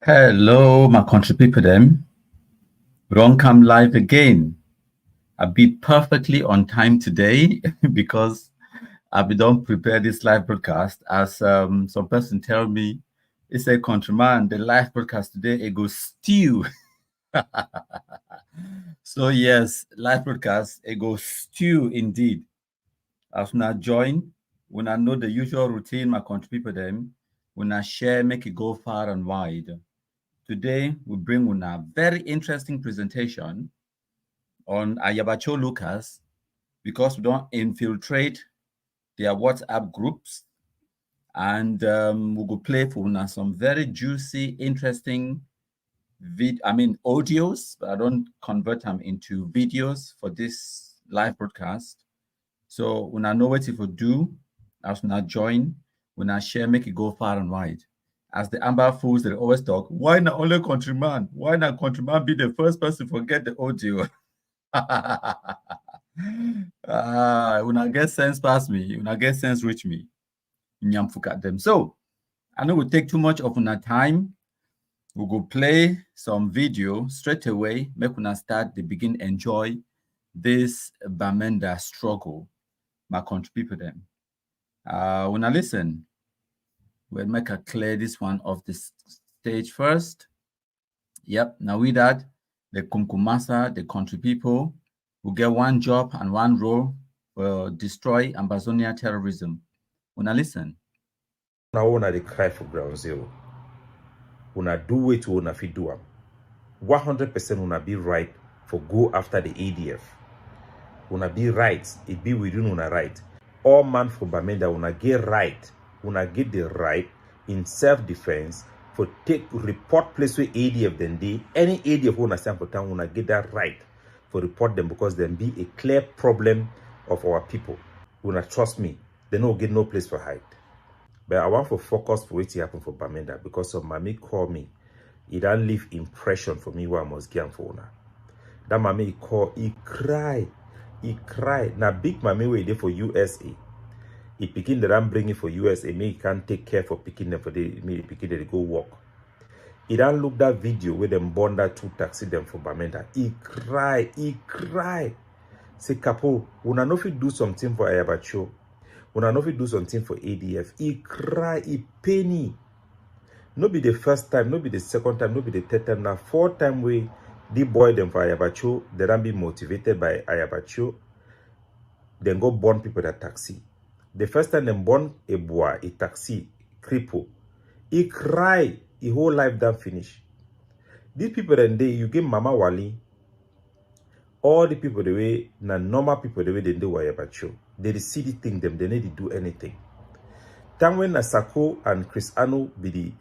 Hello, my country people them. We don't come live again. I'll be perfectly on time today because I've been done prepare this live broadcast. As some person tell me, it's a countryman, the live broadcast today, it goes stew. So yes, live broadcast, it goes stew indeed. As when I join, when I know the usual routine, my country people them, when I share, make it go far and wide. Today, we bring on a very interesting presentation on Ayaba Lucas because we don't infiltrate their WhatsApp groups. And we will play for una some very juicy, interesting audios, but I don't convert them into videos for this live broadcast. So when I know what if we do, as when I join, when I share, make it go far and wide. As the Amber Fools, they always talk, why not only countryman? Why not countryman be the first person to forget the audio? When I get sense past me, when I get sense reach me, nyamfuka them. So I know we take too much of our time. We go play some video straight away. Make una start the begin enjoy this Bamenda struggle. My country people them. When I listen, we'll make a clear this one off the stage first. Yep, now with that, the Kumkumasa, the country people, will get one job and one role for destroy Ambazonia terrorism. When I listen. Now una dey cry for ground zero. Una do it to una fit do am. 100% una be right for go after the ADF. Una be right, it be within una right. All man for Bamenda, una get right. Una get the right in self-defense for take report place where ADF then dey. Any ADF una stand for town, una get that right for report them because them be a clear problem of our people. Una trust me, they no get no place for hide. But I want to focus for what happen for Bamenda because some mommy call me. It don't leave impression for me where I must get for una. That mommy call, he cry. Now big mommy way there for USA. He picking the ram bring it for USA. Me he can't take care for picking them for the me picking they go work. He don't look that video where them bond that two taxi them for Bamenda. He cry. Say Capo, una no fit do something for Ayaba. When I know if you do something for ADF, he cry, he penny. No be the first time, no be the second time, no be the third time. Now, fourth time we the boy them for Ayabacho, they don't be motivated by Ayabacho. Then go burn people that taxi. The first time them burn a boy, a taxi, cripple. He cry, his whole life done finish. These people then they you give Mama Wali. All the people the way, na normal people the way they do Ayabacho. They see the thing them, they need to do anything. Time when Nasako and Chris Anu they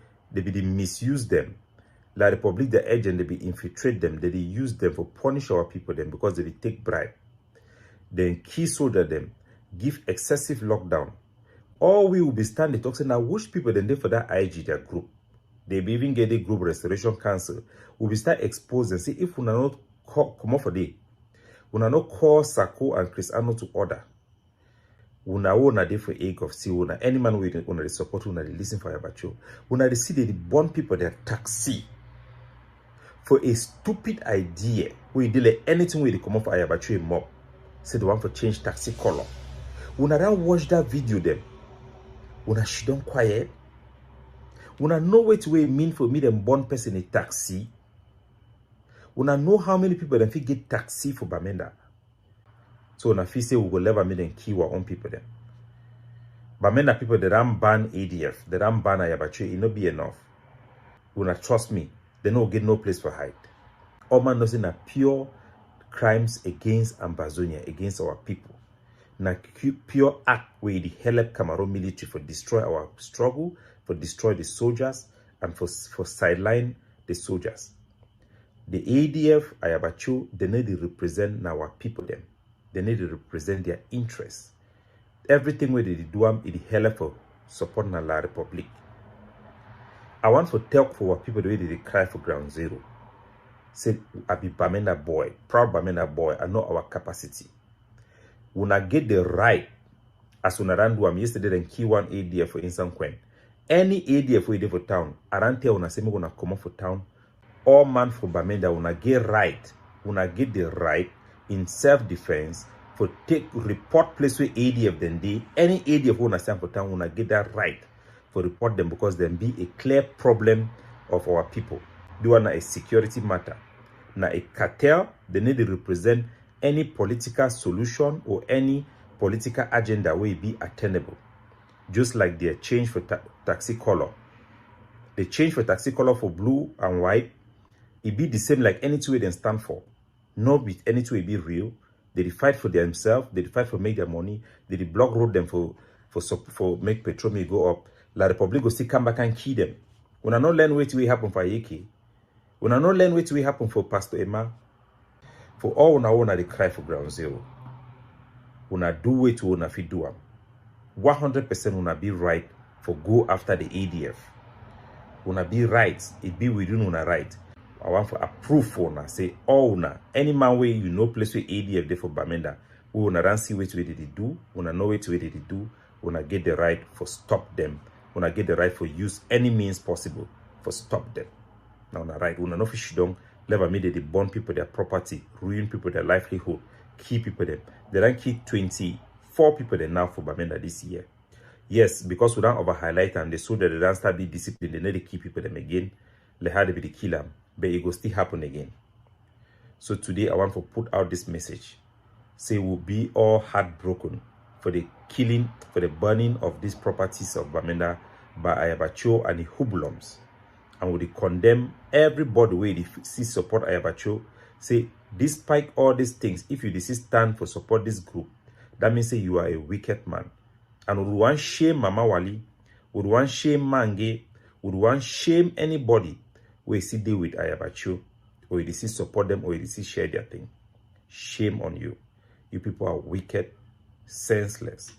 misuse them, La Republic the agent they be infiltrate them, they use them for punish our people them because they take bribe. Then key soldier them, give excessive lockdown. All we will be standing talking now which people then they for that IG their group. They be even get the group restoration council. We will start exposing. See if we not come off for day. We not call Sako and Chris Anu to order. Una dey for egg of see una any man with una support una listen for Ayabacho. Una see the born people that taxi for a stupid idea. We delay anything with the come up for Ayabacho mob. Say the one for change taxi color. Una don't watch that video them. Una she don't quiet. Una know what way mean for me them born person a taxi. Una know how many people them fit get taxi for Bamenda. So na fi say we will never make them kill our own people then. But many people they don't ban ADF, they don't ban Ayabacho, it not be enough. Una trust me, they no get no place for hide. All man knows na pure crimes against Ambazonia, against our people. Na pure act where the help Cameroon military for destroy our struggle, for destroy the soldiers, and for sideline the soldiers. The ADF, Ayabacho, they need to represent our people them. They need to represent their interests. Everything where they do it help for supporting La Republic. I want to tell for what people the way they cry for ground zero. Say I be Bamenda boy, proud Bamenda boy, I know our capacity. When I get the right, as when I ran do yesterday then key one ADF for instance when Any ADF we dey for town, around here una say me gonna come for town. All man for Bamenda una get right, una get the right in self-defense for take report place where ADF then dey. Any ADF una stand for town, una get that right for report them because then be a clear problem of our people. They want a security matter. Now a cartel, they need to represent any political solution or any political agenda will be attainable. Just like their change for taxi color. They change for taxi color for blue and white. It be the same like any two way they stand for. No be any two way be real. They fight for themselves. They fight for make their money. They block road them for make petrol may go up. La Republic go still come back and kill them. When I not learn what will happen for Yeke. When I not learn what will happen for Pastor Emma. For all una they cry for ground zero. Una do way to una fit do am. 100% una be right for go after the ADF. Una be right. It be within una right. I want for approve for una. Say all una. Any man way you know place where ADF there for Bamenda. We una run see what way they do. Una know what way they do. Una get the right for stop them. Una get the right for use any means possible for stop them. Now una right. Una no fish down. Never made they burn people their property, ruin people their livelihood, kill people them. They don't kill 24 people there now for Bamenda this year. Yes, because we don't over highlight and they saw that they don't start be disciplined, they need to keep people them again. They had to be the kill them, but it will still happen again. So today I want to put out this message. Say we'll be all heartbroken for the killing, for the burning of these properties of Bamenda by Ayaba and the hoodlums. And we condemn everybody where they see support Ayaba. Say, despite all these things, if you stand for support this group, that means say you are a wicked man. And we want shame Mama Wali, we want shame Mange, we want shame anybody where see deal with Ayaba or you see support them, or you see share their thing. Shame on you. You people are wicked, senseless.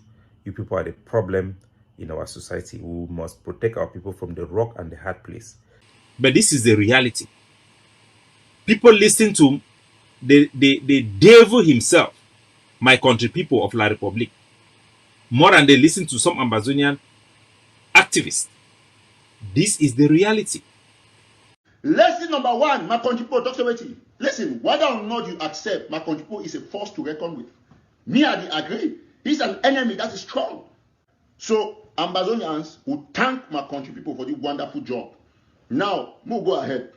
You people are the problem in our society. We must protect our people from the rock and the hard place. But this is the reality. People listen to the devil himself, my country people of La Republic, more than they listen to some Amazonian activists. This is the reality. Lesson number one, my country people talk about it. Listen, whether or not you accept, my country people is a force to reckon with. Me, I agree. He's an enemy that is strong. So Amazonians will thank my country people for the wonderful job. Now, we'll go ahead.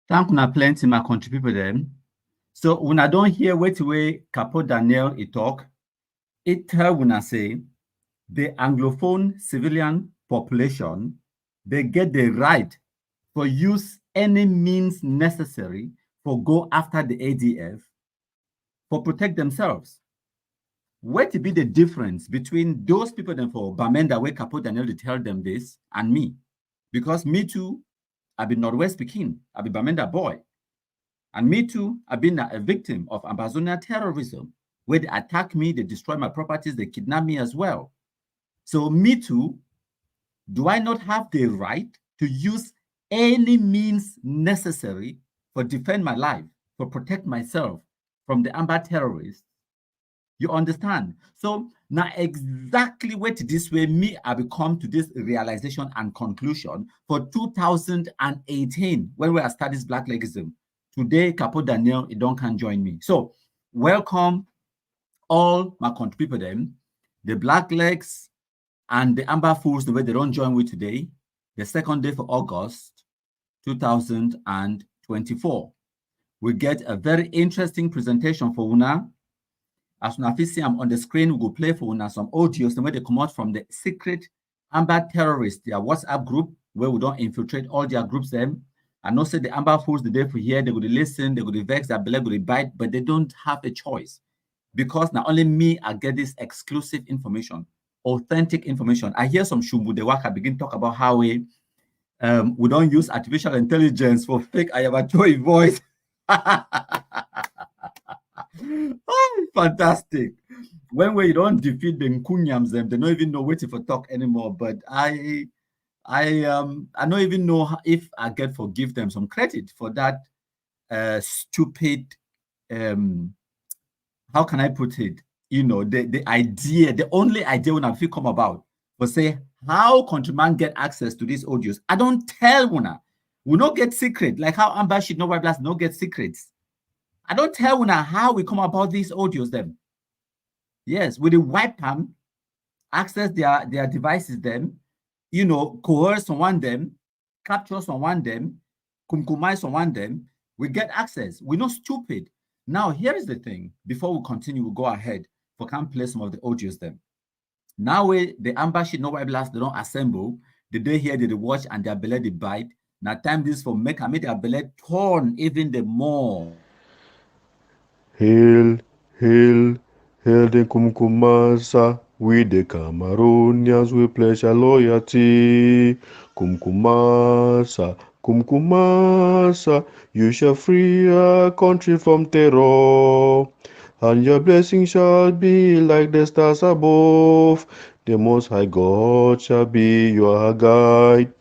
Thank you plenty, my country people then. So when I don't hear what way Capo Daniel talk, it tell when I say the Anglophone civilian population, they get the right for use any means necessary for go after the ADF for protect themselves. What to be the difference between those people then for Bamenda where Capo Daniel to tell them this and me? Because me too, I've been Northwest speaking, I've been Bamenda boy. And me too, I've been a victim of Ambazonia terrorism, where they attack me, they destroy my properties, they kidnap me as well. So me too, do I not have the right to use any means necessary for defend my life, for protect myself from the Amba terrorists? You understand? So now exactly what this way me I become to this realization and conclusion for 2018 when we studied Black Legism. Today, Capo Daniel, you don't can join me. So welcome all my country people them, the Black Legs and the Amber Fools, the way they don't join with today, the second day for August 2024. We get a very interesting presentation for Una. As soon as you see I'm on the screen, we will play for Una some audios, the way they come out from the secret Amber terrorists, their WhatsApp group, where we don't infiltrate all their groups them. I know say the Amber Fools, the day for here, they go to listen, they go to vex, they go to bite, but they don't have a choice. Because not only me, I get this exclusive information, authentic information. I hear some Shumbu de Waka begin to talk about how we don't use artificial intelligence for fake Ayaba voice. Oh, fantastic. When we don't defeat the Nkunyams, them, they don't even know what to talk anymore. But I don't even know if I get forgive them some credit for that stupid how can I put it? You know, the idea, the only idea when I feel come about for say how countryman get access to these audios. I don't tell una. We not get secret, like how Amber Sheet No White Blast no get secrets. I don't tell una how we come about these audios them. Yes, with the wipe them, access their devices them, you know, coerce someone them, capture someone them, kumkumize someone them, we get access. We're not stupid. Now, here is the thing. Before we continue, we'll go ahead for can play some of the audios them. Now the Amber Sheet No White Blast, they don't assemble. The day here they watch and their belly they bite. Now time this for make their belly torn even the more. Hail, hail, hail the Kumkumasa. We the Cameroonians, we pledge our loyalty. Kumkumasa, Kumkumasa, you shall free our country from terror. And your blessing shall be like the stars above. The Most High God shall be your guide.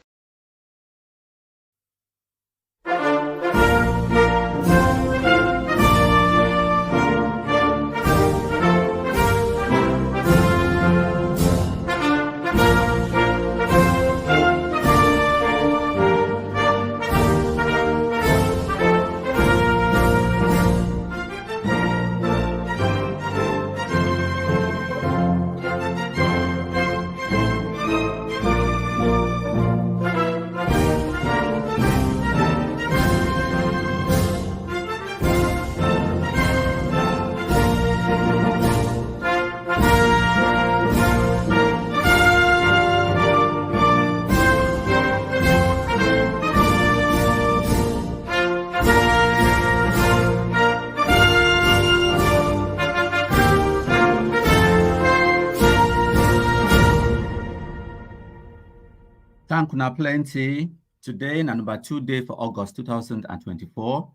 Thank you plenty. Today, number 2 day for August 2024.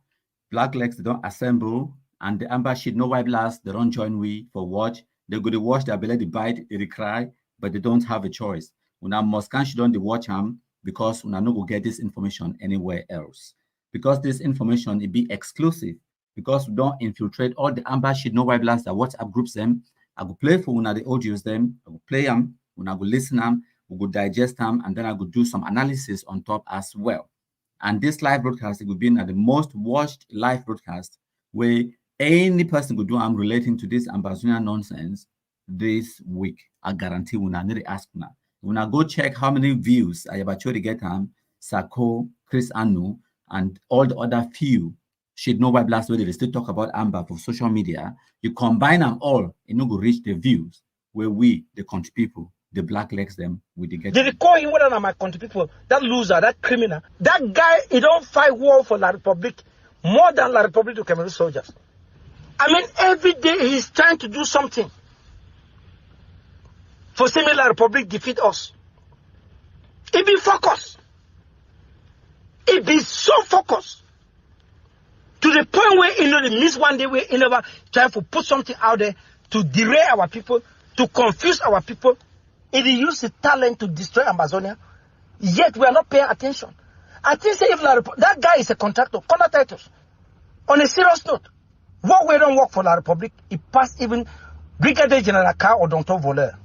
Black Legs they don't assemble, and the Amber Sheet No White Blast they don't join we for watch. They go to watch their belly, they bite, they cry, but they don't have a choice. Una must can she don't watch them because una no go get this information anywhere else. Because this information it be exclusive. Because we don't infiltrate all the Amber Sheet No White Blast that WhatsApp groups them. I go play for una the audios them. I go play them. Una go listen them. We will digest them, and then I could do some analysis on top as well. And this live broadcast, it will be the most watched live broadcast where any person could do I'm relating to this Ambazonian nonsense this week. I guarantee when I need to ask now. When I go check how many views Ayaba get Sako, Chris Anu, and all the other few Sheet No White Blast where they still talk about Amber for social media, you combine them all, it no go reach the views where we, the country people, the Black Legs them with the get. They recall him whether my country people, that loser, that criminal, that guy, he don't fight war for La Republic more than La Republic to Cameroon soldiers. I mean, every day he's trying to do something for seeing La Republic defeat us. He be focused. He be so focused to the point where they miss one day where he never try to put something out there to derail our people, to confuse our people. He used his talent to destroy Amazonia, yet we are not paying attention. I think say if that guy is a contractor, contractors. On a serious note, what we don't work for La Republic, it passed even Brigadier General Carr or Dr. Voller.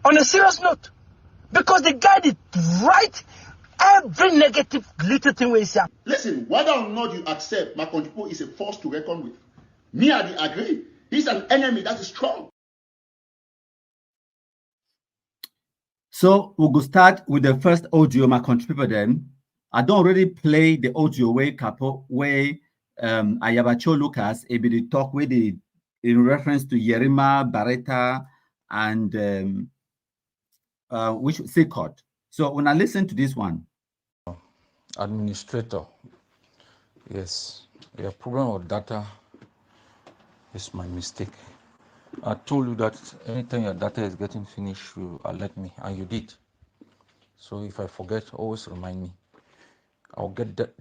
On a serious note, because the guy did right every negative little thing we say. Listen, whether or not you accept my country is a force to reckon with, me I agree. He's an enemy that is strong. So we'll go start with the first audio my country people then. I don't already play the audio way Capo way Ayabacho Lucas be the talk with the in reference to Yerima Barreta and which Sikot. So when I listen to this one. Administrator, yes, your problem of data is my mistake. I told you that anytime your data is getting finished, you alert me, and you did. So if I forget, always remind me. I'll get the,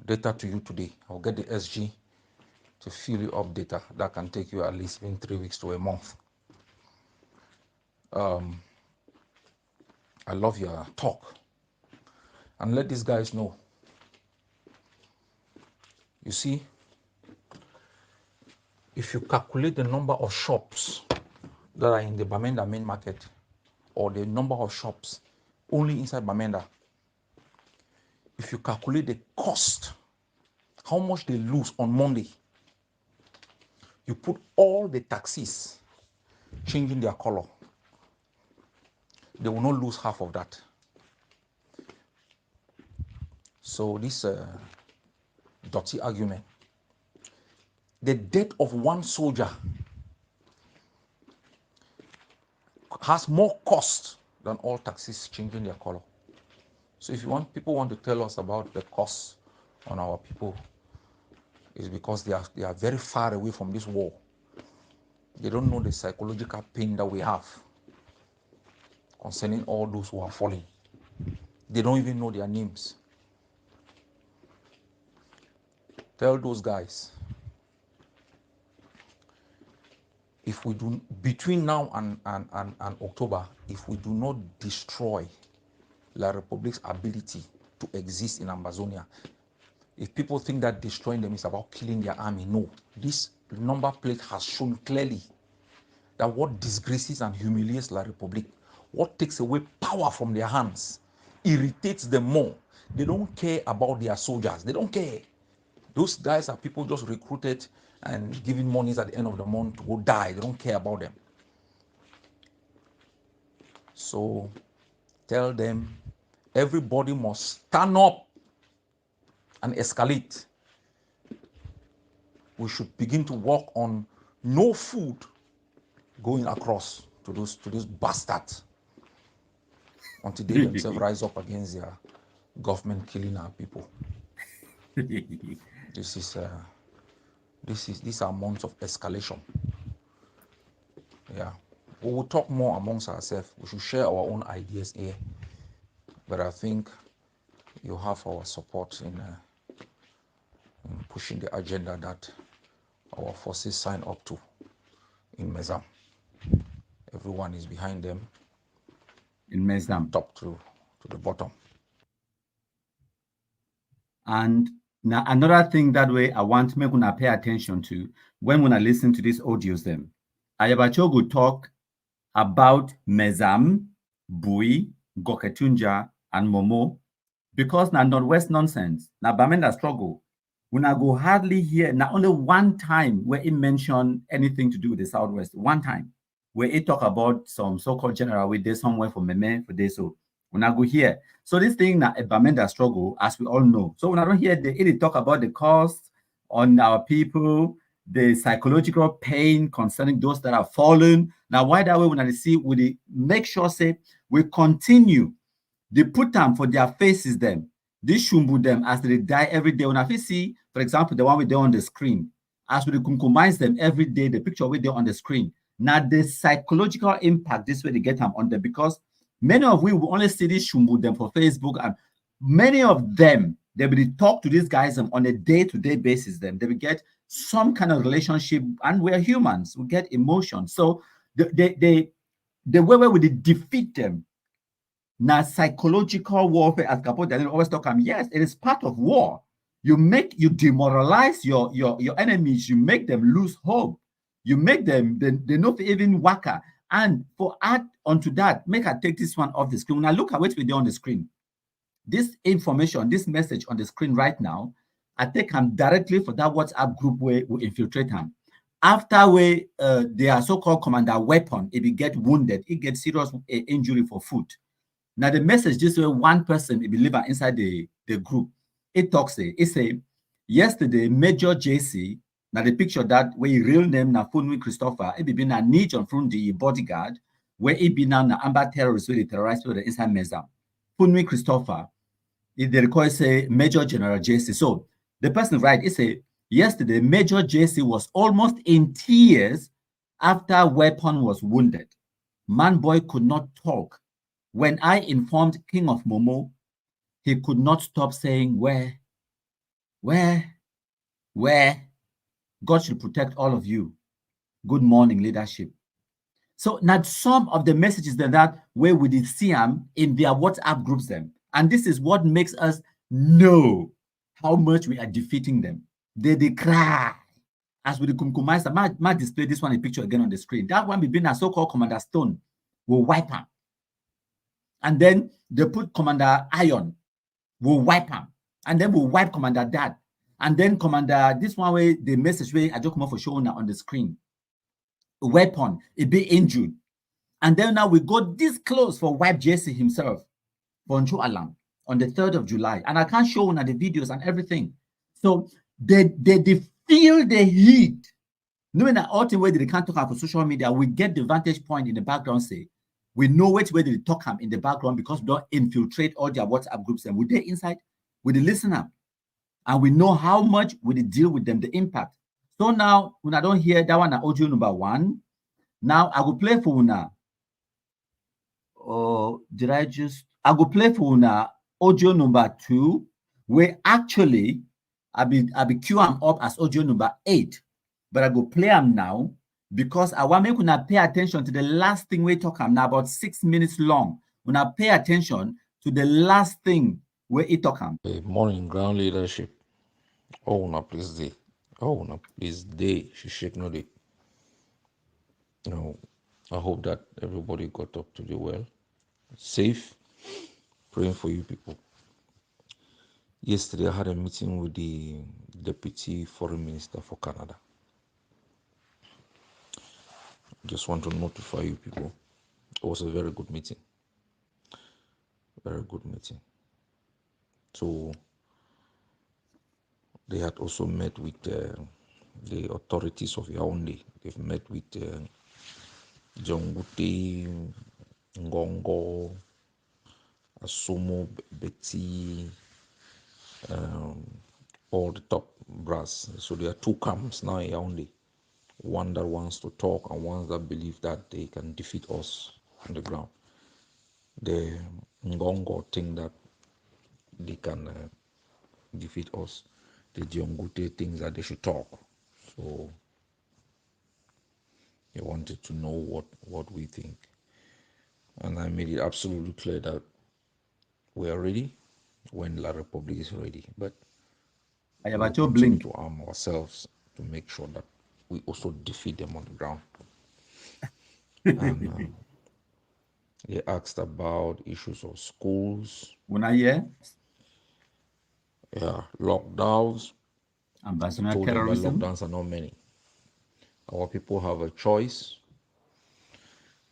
data to you today. I'll get the SG to fill you up data. That can take you at least in 3 weeks to a month. I love your talk. And let these guys know. You see, if you calculate the number of shops that are in the Bamenda main market, or the number of shops only inside Bamenda, if you calculate the cost, how much they lose on Monday, you put all the taxis changing their color, they will not lose half of that. So this dirty argument, the death of one soldier has more cost than all taxis changing their color. So if you want, people want to tell us about the cost on our people, it's because they are very far away from this war. They don't know the psychological pain that we have concerning all those who are falling. They don't even know their names. Tell those guys, if we do, between now and October, if we do not destroy La Republic's ability to exist in Amazonia, if people think that destroying them is about killing their army, no. This number plate has shown clearly that what disgraces and humiliates La Republic, what takes away power from their hands, irritates them more. They don't care about their soldiers. They don't care. Those guys are people just recruited and giving monies at the end of the month to go die. They don't care about them. So tell them everybody must stand up and escalate. We should begin to work on no food going across to those bastards until they themselves rise up against their government killing our people. These are months of escalation. Yeah, we will talk more amongst ourselves. We should share our own ideas here. But I think you have our support in pushing the agenda that our forces sign up to in Mezam. Everyone is behind them. In Mezam. Top to the bottom. And now another thing that way I want to make una pay attention to when I listen to these audios them. Ayaba Chogo talk about Mezam, Bui, Goketunja, and Momo, because na Northwest nonsense, na Bamenda struggle. When I go hardly hear, not only one time where he mentioned anything to do with the Southwest, one time where he talk about some so-called general with this somewhere for Meme for this. So when I go here, so this thing na a Bamenda struggle, as we all know. So when I don't hear they talk about the cost on our people, the psychological pain concerning those that are fallen. Now, why that way when I see, we make sure say we continue. They put them for their faces them. They shumbu them as they die every day. When I see, for example, the one we do on the screen, as we compromise them every day, the picture we do on the screen. Now, the psychological impact, this way they get them on them, because many of we will only see this shumbu them for Facebook, and many of them, they will talk to these guys on a day-to-day basis. Them they will get some kind of relationship, and we're humans, we get emotions. So the way we defeat them, now psychological warfare, as Capo Daniel always talk about, yes, it is part of war. You demoralize your enemies, you make them lose hope, you make them they not even waka. And for add onto that, make I take this one off the screen. When I look at what we do on the screen, this information, this message on the screen right now, I take them directly for that WhatsApp group where we infiltrate them. After we their so-called commander weapon, if he get wounded, he gets serious injury for foot. Now the message this way, one person, if you live inside the group, it talks it say yesterday Major JC. Now the picture that where he real name na Funwi Christopher, it be been a niche on from the bodyguard, where it be now na amber terrorists where they terrorize the inside Mezam. Funwi Christopher, if they recall say Major General JC. So the person right, it say yesterday Major JC was almost in tears after weapon was wounded. Man boy could not talk. When I informed King of Momo, he could not stop saying, where? God should protect all of you. Good morning, leadership. So now some of the messages that where we did see them in their WhatsApp groups them. And this is what makes us know how much we are defeating them. They cry. As with the Kumkumais, I might display this one in picture again on the screen. That one being a so-called Commander Stone will wipe them. And then they put Commander Iron, we'll wipe him. And then we'll wipe Commander Dad. And then Commander, this one way, the message way I just come off for showing on the screen. A weapon, it be injured. And then now we got this close for wipe Jesse himself, Bonjo Alam, on the 3rd of July. And I can't show on the videos and everything. So they feel the heat. Knowing that all the way they can't talk about social media, we get the vantage point in the background, say, we know which way they talk in the background because we don't infiltrate all their WhatsApp groups and we they inside, with the listener. And we know how much we deal with them, the impact. So now, when I don't hear that one, audio number 1, now I will play for Una. Oh, did I will play for Una audio number 2, where actually I be queue am up as audio number 8. But I go play them now because I want to pay attention to the last thing we talk now, about 6 minutes long. When I pay attention to the last thing where it talk. Good morning, ground leadership. Oh, no, please day. Oh, no, please day. She shake no day. I hope that everybody got up to do well. Safe. Praying for you people. Yesterday, I had a meeting with the Deputy Foreign Minister for Canada. Just want to notify you people. It was a very good meeting. Very good meeting. So, they had also met with the authorities of Yaoundé. They've met with Jongute, Ngongo, Asumo, Betty, all the top brass. So there are 2 camps now in Yaoundé. One that wants to talk and one that believe that they can defeat us on the ground. The Ngongo think that they can defeat us. The Jongute thinks that they should talk. So they wanted to know what we think. And I made it absolutely clear that we are ready when La Republic is ready. But we will continue to arm ourselves to make sure that we also defeat them on the ground. And they asked about issues of schools. When I hear? Yeah, lockdowns. Ambassador I told terrorism. them that lockdowns are not many. Our people have a choice.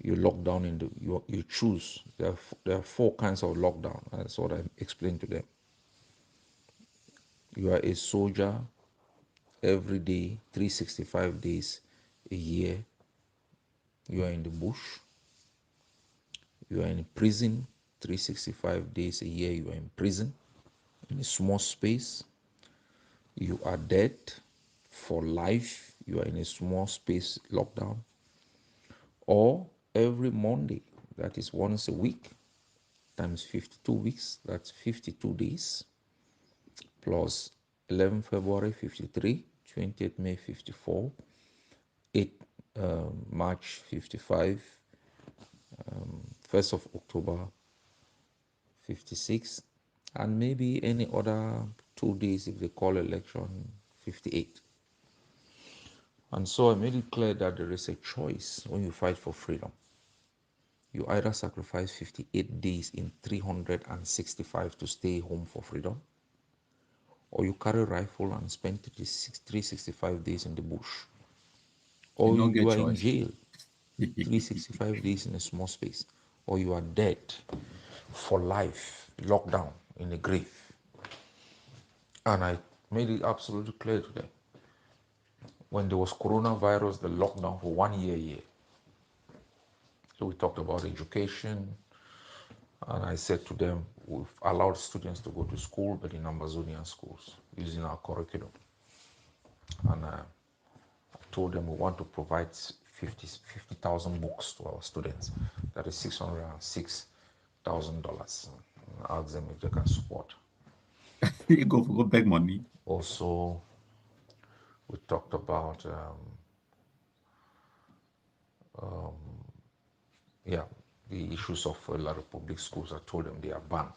You lock down you choose. There are 4 kinds of lockdown. That's what I explained to them. You are a soldier every day, 365 days a year. You are in the bush. You are in prison, 365 days a year. You are in prison in a small space. You are dead for life. You are in a small space lockdown. Or every Monday, that is once a week, times 52 weeks, that's 52 days, plus 11 February 53, 28 May 54, 8 March 55, 1st of October 56, and maybe any other 2 days if they call election 58. And so I made it clear that there is a choice when you fight for freedom. You either sacrifice 58 days in 365 to stay home for freedom, or you carry a rifle and spend 365 days in the bush, or you are in jail 365 days in a small space, or you are dead for life, locked down in a grave. And I made it absolutely clear to them. When there was coronavirus, the lockdown for 1 year. So we talked about education, and I said to them, we've allowed students to go to school, but in Amazonian schools, using our curriculum. And I told them we want to provide 50,000 books to our students. That is $606,000. Ask them if they can support. You go beg money. Also, we talked about the issues of La Republic schools. I told them they are banned.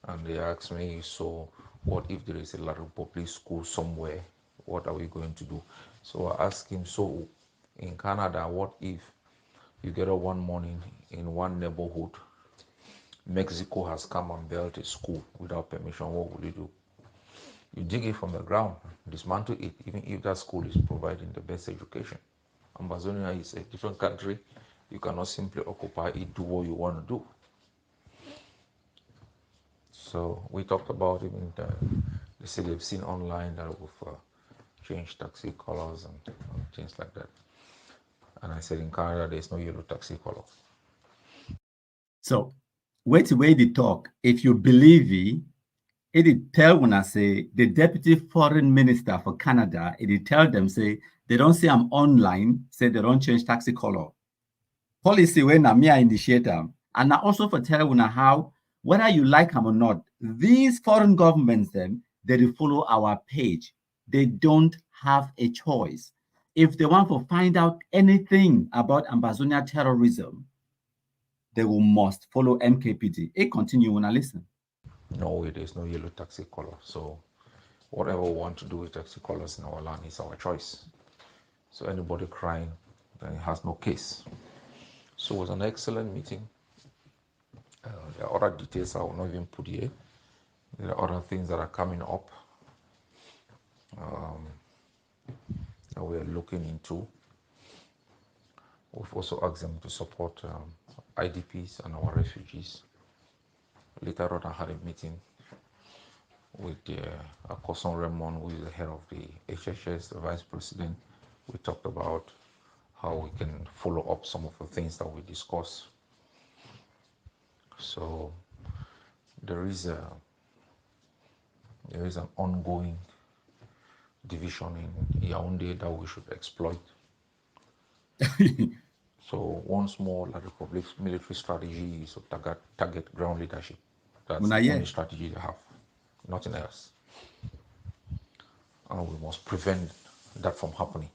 And they asked me, so what if there is a La Republic school somewhere? What are we going to do? So I asked him, so in Canada, what if you get up one morning in one neighborhood Mexico has come and built a school without permission, what will you do? You dig it from the ground, dismantle it, even if that school is providing the best education. Amazonia is a different country. You cannot simply occupy it, do what you want to do. So we talked about even they say they've seen online that we've changed taxi colors and things like that. And I said in Canada, there's no yellow taxi color. So, wait the talk. If you believe it tell when I say the deputy foreign minister for Canada, it tell them say they don't say I'm online, say they don't change taxi color. Policy when I initiate them. And I also for tell when how whether you like them or not, these foreign governments then they follow our page. They don't have a choice. If they want to find out anything about Amazonia terrorism, they will must follow MKPD. It continue when I listen. No, there's no yellow taxi color. So whatever we want to do with taxi colors in our land is our choice. So anybody crying, then it has no case. So it was an excellent meeting. There are other details I will not even put here. There are other things that are coming up that we are looking into. We've also asked them to support IDPs and our refugees. Later on, I had a meeting with Akoson Raymond, who is the head of the HHS, the vice president. We talked about how we can follow up some of the things that we discussed. So there is an ongoing division in Yaoundé that we should exploit. So once more, La Republic's military strategy is to target ground leadership. That's the only strategy they have, nothing else. And we must prevent that from happening.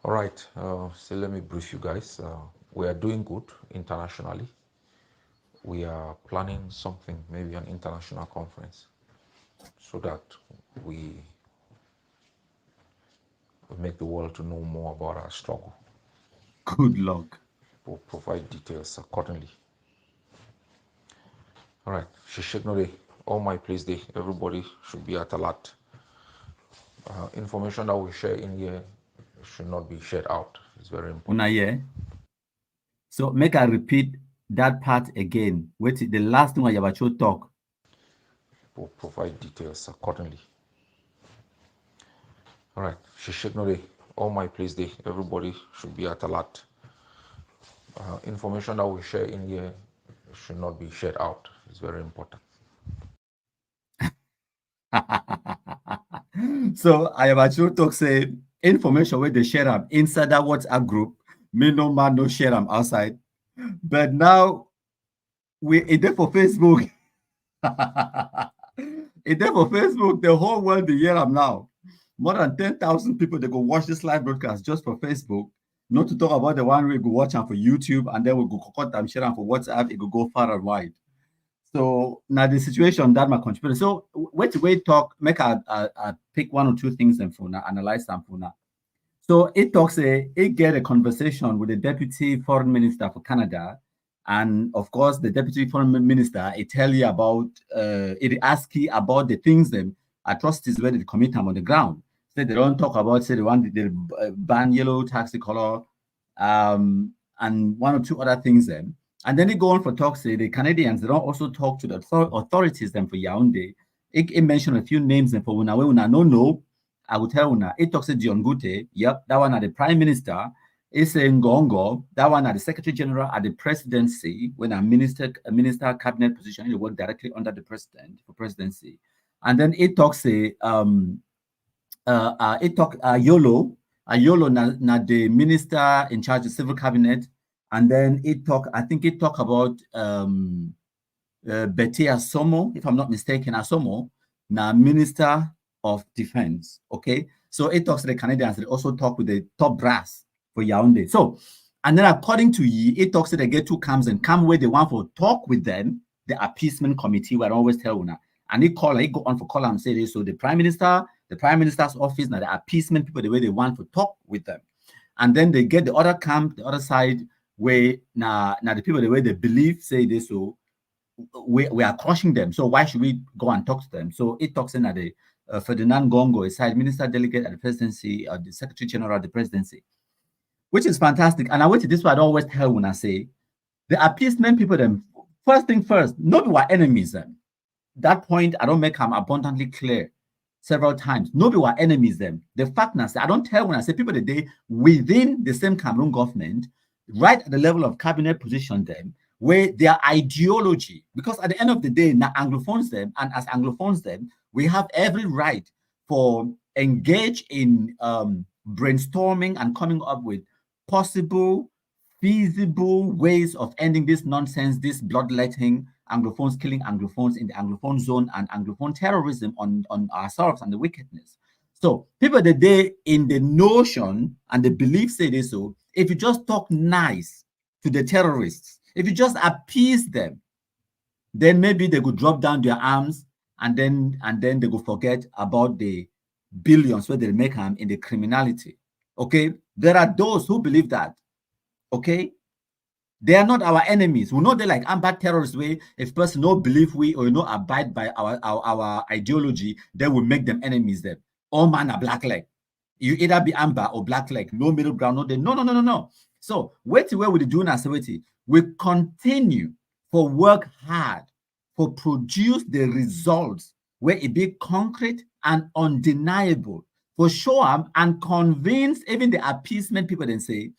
All right, so let me brief you guys. We are doing good internationally. We are planning something, maybe an international conference, so that we make the world to know more about our struggle. Good luck. We'll provide details accordingly. All right, Shishiknode, all my place there, everybody should be at alert. Information that we share in here should not be shared out. It's very important. So make I repeat that part again. Wait, the last thing Ayaba talk. We'll provide details accordingly. All right, Shishiknode, all my place there, everybody should be at alert. Information that we share in here should not be shared out. It's very important. So Ayaba talk say information where they share them inside that WhatsApp group. Me no man no share them outside. But now it there for Facebook. It there for Facebook. The whole world they hear them now. More than 10,000 people they go watch this live broadcast just for Facebook. Not to talk about the one we go watch them for YouTube and then we go cut them share them for WhatsApp. It will go far and wide. So now the situation that my contributor. So wait talk. Make I pick one or two things and for now analyze them for now. So it talks it get a conversation with the deputy foreign minister for Canada. And of course, the deputy foreign minister, it tell you about, it ask you about the things, them atrocities where they commit them on the ground. So they don't talk about, say, they ban yellow taxi color, and one or two other things then. And then they go on for talk, say, the Canadians, they don't also talk to the authorities then for Yaoundé. It mentioned a few names then for Una no. I will tell Una, it talks to Dion Gute, yep, that one at the prime minister. It's in Ngongo, that one at the Secretary General at the presidency, when a minister cabinet position, you work directly under the president for presidency. And then it talks YOLO na the minister in charge of civil cabinet. And then I think it talk about Betty Asomo, if I'm not mistaken, Asomo, na minister of defense. Okay, so it talks to the Canadians. They also talk with the top brass for Yaoundé. So, and then according to it talks to the get two camps and come where they want for talk with them, the appeasement committee, where I always tell Una. And he go on for call and say this. So the prime minister's office, now the appeasement people, the way they want to talk with them. And then they get the other camp, the other side, where now the people the way they believe say this, so we are crushing them. So why should we go and talk to them? So it talks in that the Ferdinand Gongo is side minister delegate at the presidency, the secretary general of the presidency, which is fantastic. And I wait to this, what I always tell when I say the appeasement people, them first thing first, not our enemies. Them. That point I don't make them abundantly clear several times. Nobody were enemies them. The fact now, I don't tell when I say people today within the same Cameroon government, right at the level of cabinet position them, where their ideology, because at the end of the day, now Anglophones them, and as Anglophones them, we have every right for engage in brainstorming and coming up with possible, feasible ways of ending this nonsense, this bloodletting, Anglophones killing Anglophones in the Anglophone zone, and Anglophone terrorism on ourselves and the wickedness. So people the day in the notion and the belief say this, so if you just talk nice to the terrorists, if you just appease them, then maybe they could drop down their arms and then they could forget about the billions where they make them in the criminality. Okay, there are those who believe that. Okay, they are not our enemies. We know they like amber terrorist way. If person no believe we or no abide by our ideology, then we make them enemies. Them all man are black leg. You either be amber or black leg. No middle ground. No. So wait till where we do now. We continue for work hard for produce the results where it be concrete and undeniable for show them and convince even the appeasement people then say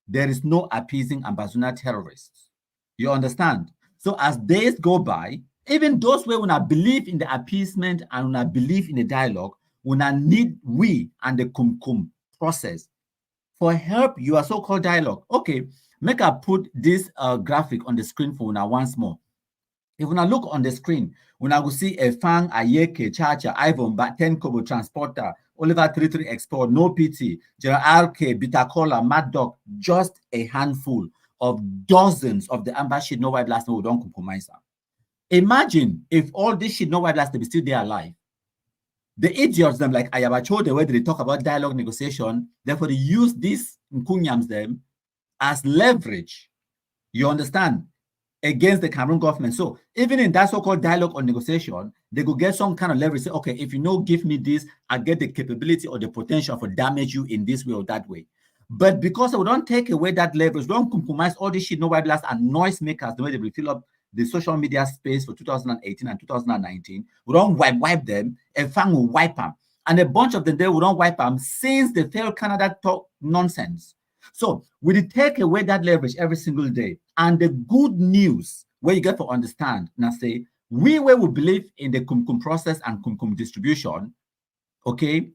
there is no appeasing Ambazuna terrorists. You understand? So as days go by, even those where we not believe in the appeasement and we not believe in the dialogue, we not need we and the Kumkum process for help your so-called dialogue. Okay, make I put this graphic on the screen for now once more. If we now look on the screen, we now go see a Fang, Ayeke, Chacha, Ivan, 10 Kobo Transporter, Oliver 33 Export, No PT, General RK, Bitacola, Mad Dog, just a handful of dozens of the amber shit no white last no don't compromise. Imagine if all this shit no white last they be still there alive. The idiots them like Ayaba the way they talk about dialogue negotiation, therefore they use these Nkunyams them as leverage. You understand? Against the Cameroon government. So even in that so-called dialogue or negotiation, they could get some kind of leverage. Say, okay, if you know, give me this, I get the capability or the potential for damage you in this way or that way. But because we don't take away that leverage, we don't compromise all this shit, no white blast and noise makers, the way they will fill up the social media space for 2018 and 2019, we don't wipe them, and Fang will wipe them. And a bunch of them, they will don't wipe them since the failed Canada talk nonsense. So we take away that leverage every single day. And the good news, where you get to understand, now say, we where we believe in the Kumkum process and Kumkum distribution, okay,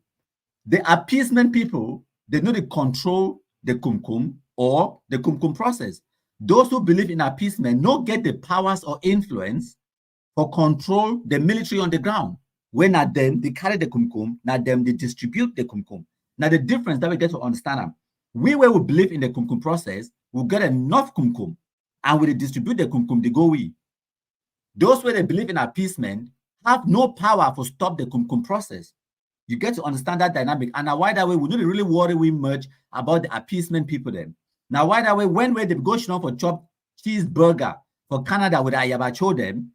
the appeasement people, they know they control the Kumkum or the Kumkum process. Those who believe in appeasement don't get the powers or influence for control the military on the ground. When at them, they carry the Kumkum, now them, they distribute the Kumkum. Now the difference that we get to understand them. We where we believe in the Kumkum process, we'll get enough Kumkum and we distribute the Kumkum, they go we. Those where they believe in appeasement have no power to stop the Kumkum process. You get to understand that dynamic. And now why that way we don't really worry we much about the appeasement people then. Now why that way when they go for chop cheeseburger for Canada with Ayaba show them,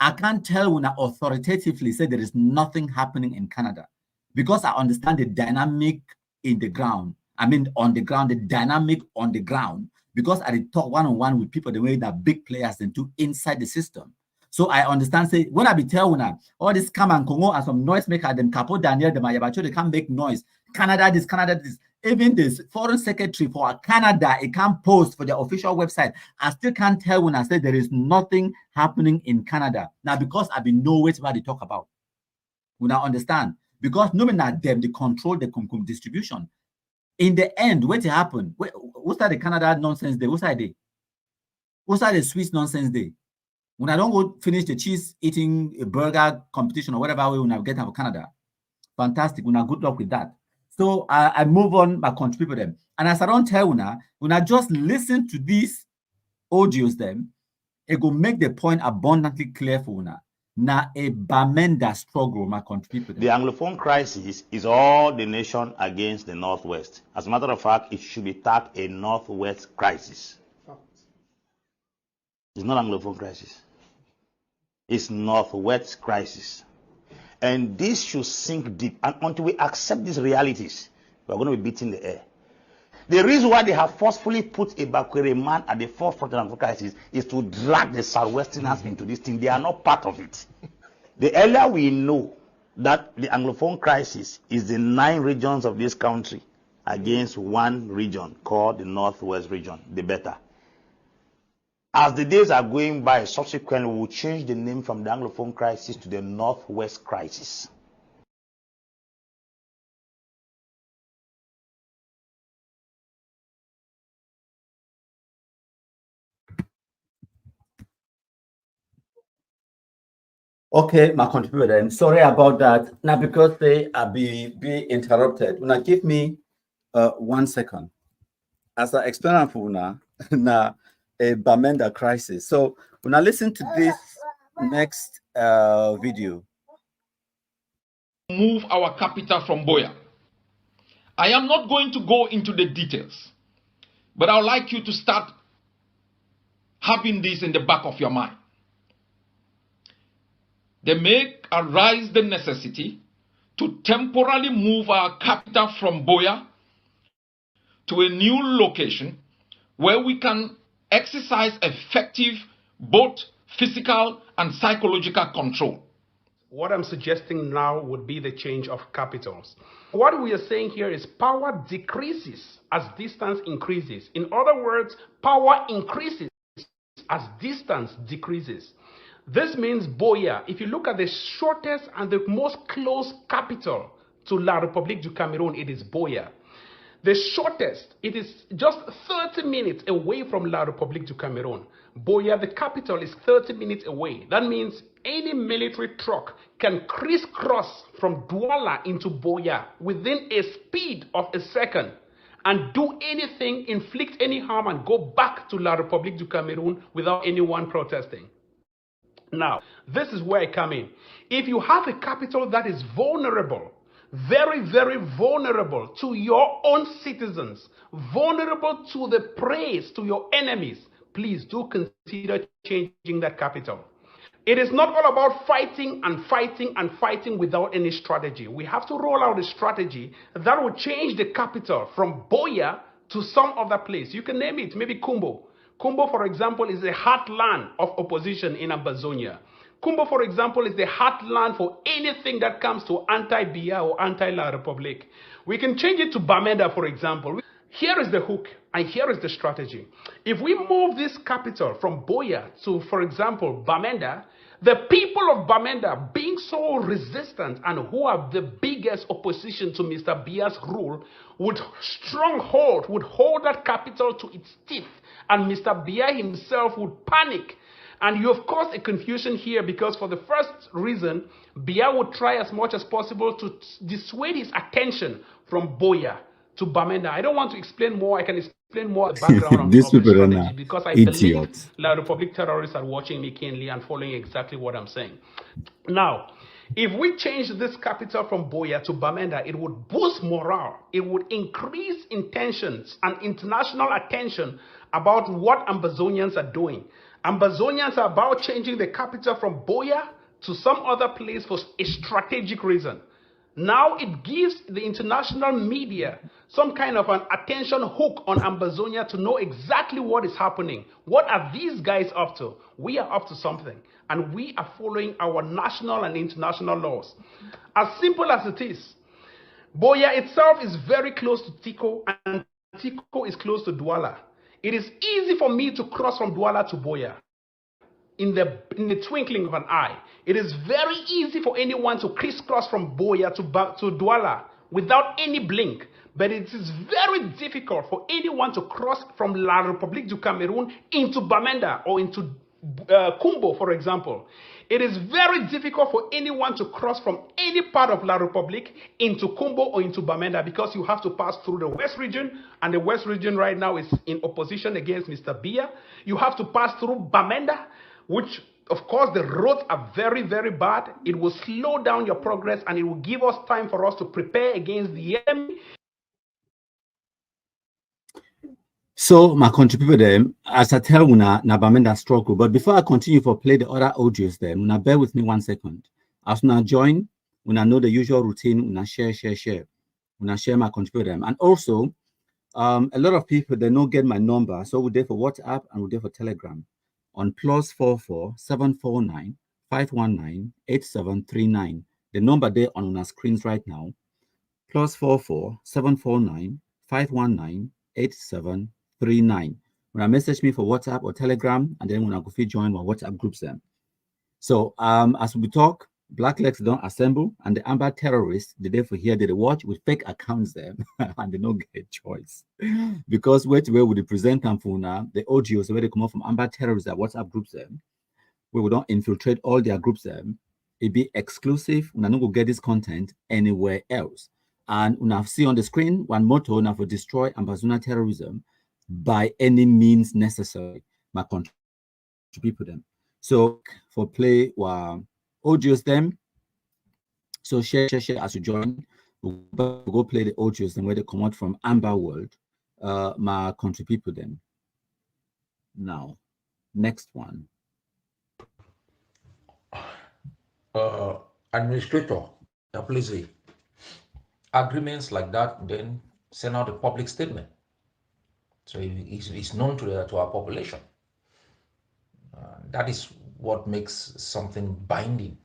I can't tell when I authoritatively say there is nothing happening in Canada because I understand the dynamic in the ground. I mean, on the ground, the dynamic on the ground, because I talk one-on-one with people the way that big players and do inside the system. So I understand, say, when I be telling all this come and Congo and some noise maker, them Capo Daniel, them Ayabacho, they can't make noise. Canada this. Even this foreign secretary for Canada, it can't post for their official website. I still can't tell when I say there is nothing happening in Canada. Now, because I've been nowhere what they talk about. When I understand, because no not them, they control the Kumkum distribution. In the end, what happened? What's that the Canada nonsense day? What's that day? What's that the Swiss nonsense day? When I don't go finish the cheese eating a burger competition or whatever way when I get out of Canada. Fantastic. When I good luck with that. So I move on, I contribute them. And as I don't tell when I just listen to these audios them, it will make the point abundantly clear for una. Now a Bamenda struggle, my contribute. The Anglophone crisis is all the nation against the Northwest. As a matter of fact, it should be tagged a Northwest crisis. It's not Anglophone crisis. It's Northwest crisis. And this should sink deep. And until we accept these realities, we're going to be beating the air. The reason why they have forcefully put a Bakwere man at the forefront of the crisis is to drag the Southwesterners into this thing. They are not part of it. The earlier we know that the Anglophone crisis is the 9 regions of this country against one region called the Northwest region, the better. As the days are going by, subsequently we will change the name from the Anglophone crisis to the Northwest crisis. Okay, my contributor then. Sorry about that. Now, because they are be interrupted. Now, give me 1 second. As I explain for now, na a Bamenda crisis. So when I listen to this next video. Move our capital from Boya. I am not going to go into the details, but I would like you to start having this in the back of your mind. They may arise the necessity to temporarily move our capital from Boya to a new location where we can exercise effective both physical and psychological control. What I'm suggesting now would be the change of capitals. What we are saying here is power decreases as distance increases. In other words, power increases as distance decreases. This means Boya, if you look at the shortest and the most close capital to La République du Cameroun, it is Boya. The shortest, it is just 30 minutes away from La République du Cameroun. Boya, the capital, is 30 minutes away. That means any military truck can crisscross from Douala into Boya within a speed of a second and do anything, inflict any harm, and go back to La République du Cameroun without anyone protesting. Now, this is where I come in. If you have a capital that is vulnerable, very, very vulnerable to your own citizens, vulnerable to the praise, to your enemies, please do consider changing that capital. It is not all about fighting and fighting and fighting without any strategy. We have to roll out a strategy that will change the capital from Boya to some other place. You can name it, maybe Kumbo. Kumbo, for example, is the heartland of opposition in Ambazonia. Kumbo, for example, is the heartland for anything that comes to anti-Bia or anti-La Republique. We can change it to Bamenda, for example. Here is the hook, and here is the strategy. If we move this capital from Boya to, for example, Bamenda, the people of Bamenda, being so resistant and who are the biggest opposition to Mr. Bia's rule, would hold that capital to its teeth, and Mr. Bia himself would panic. And you have caused a confusion here because for the first reason, Bia would try as much as possible to dissuade his attention from Boya to Bamenda. I don't want to explain more. I can explain more the background of the strategy because I believe La République terrorists are watching me keenly and following exactly what I'm saying. Now, if we change this capital from Boya to Bamenda, it would boost morale. It would increase intentions and international attention about what Ambazonians are doing. Ambazonians are about changing the capital from Boya to some other place for a strategic reason. Now it gives the international media some kind of an attention hook on Ambazonia to know exactly what is happening. What are these guys up to? We are up to something, and we are following our national and international laws. As simple as it is, Boya itself is very close to Tiko, and Tiko is close to Douala. It is easy for me to cross from Douala to Boya in the twinkling of an eye. It is very easy for anyone to crisscross from Boya to Douala without any blink. But it is very difficult for anyone to cross from La République du Cameroun into Bamenda or into Kumbo, for example. It is very difficult for anyone to cross from any part of La République into Kumbo or into Bamenda because you have to pass through the West region, and the West region right now is in opposition against Mr. Bia. You have to pass through Bamenda, which, of course, the roads are very, very bad. It will slow down your progress, and it will give us time for us to prepare against the enemy. So my contribute them as I tell una Nabamenda struggle. But before I continue for play the other audios them, una bear with me 1 second. As una join, una know the usual routine, una share. Una share my contribute them. And also, a lot of people they don't get my number. So we're there for WhatsApp and we're there for Telegram on +44 749 519 8739. The number there on our screens right now. +44 749 519 8739. When I message me for WhatsApp or Telegram, and then when I go fit join my WhatsApp groups them. So as we talk, Blacklegs don't assemble, and the Amber terrorists, the day for here, they watch with fake accounts them, and they don't get choice. Because where would they present them for now, the audios where they come out from Amber terrorists that WhatsApp groups them, where we don't infiltrate all their groups them, it be exclusive. We're not gonna get this content anywhere else. And we have see on the screen one motto now for destroy Ambazuna terrorism by any means necessary. My country people them. So for play audios them. So share as you join. We'll go play the audios them where they come out from Amber World. My country people them. Now, next one. Administrator, please, agreements like that, then send out a public statement. So it's known to our population. That is what makes something binding.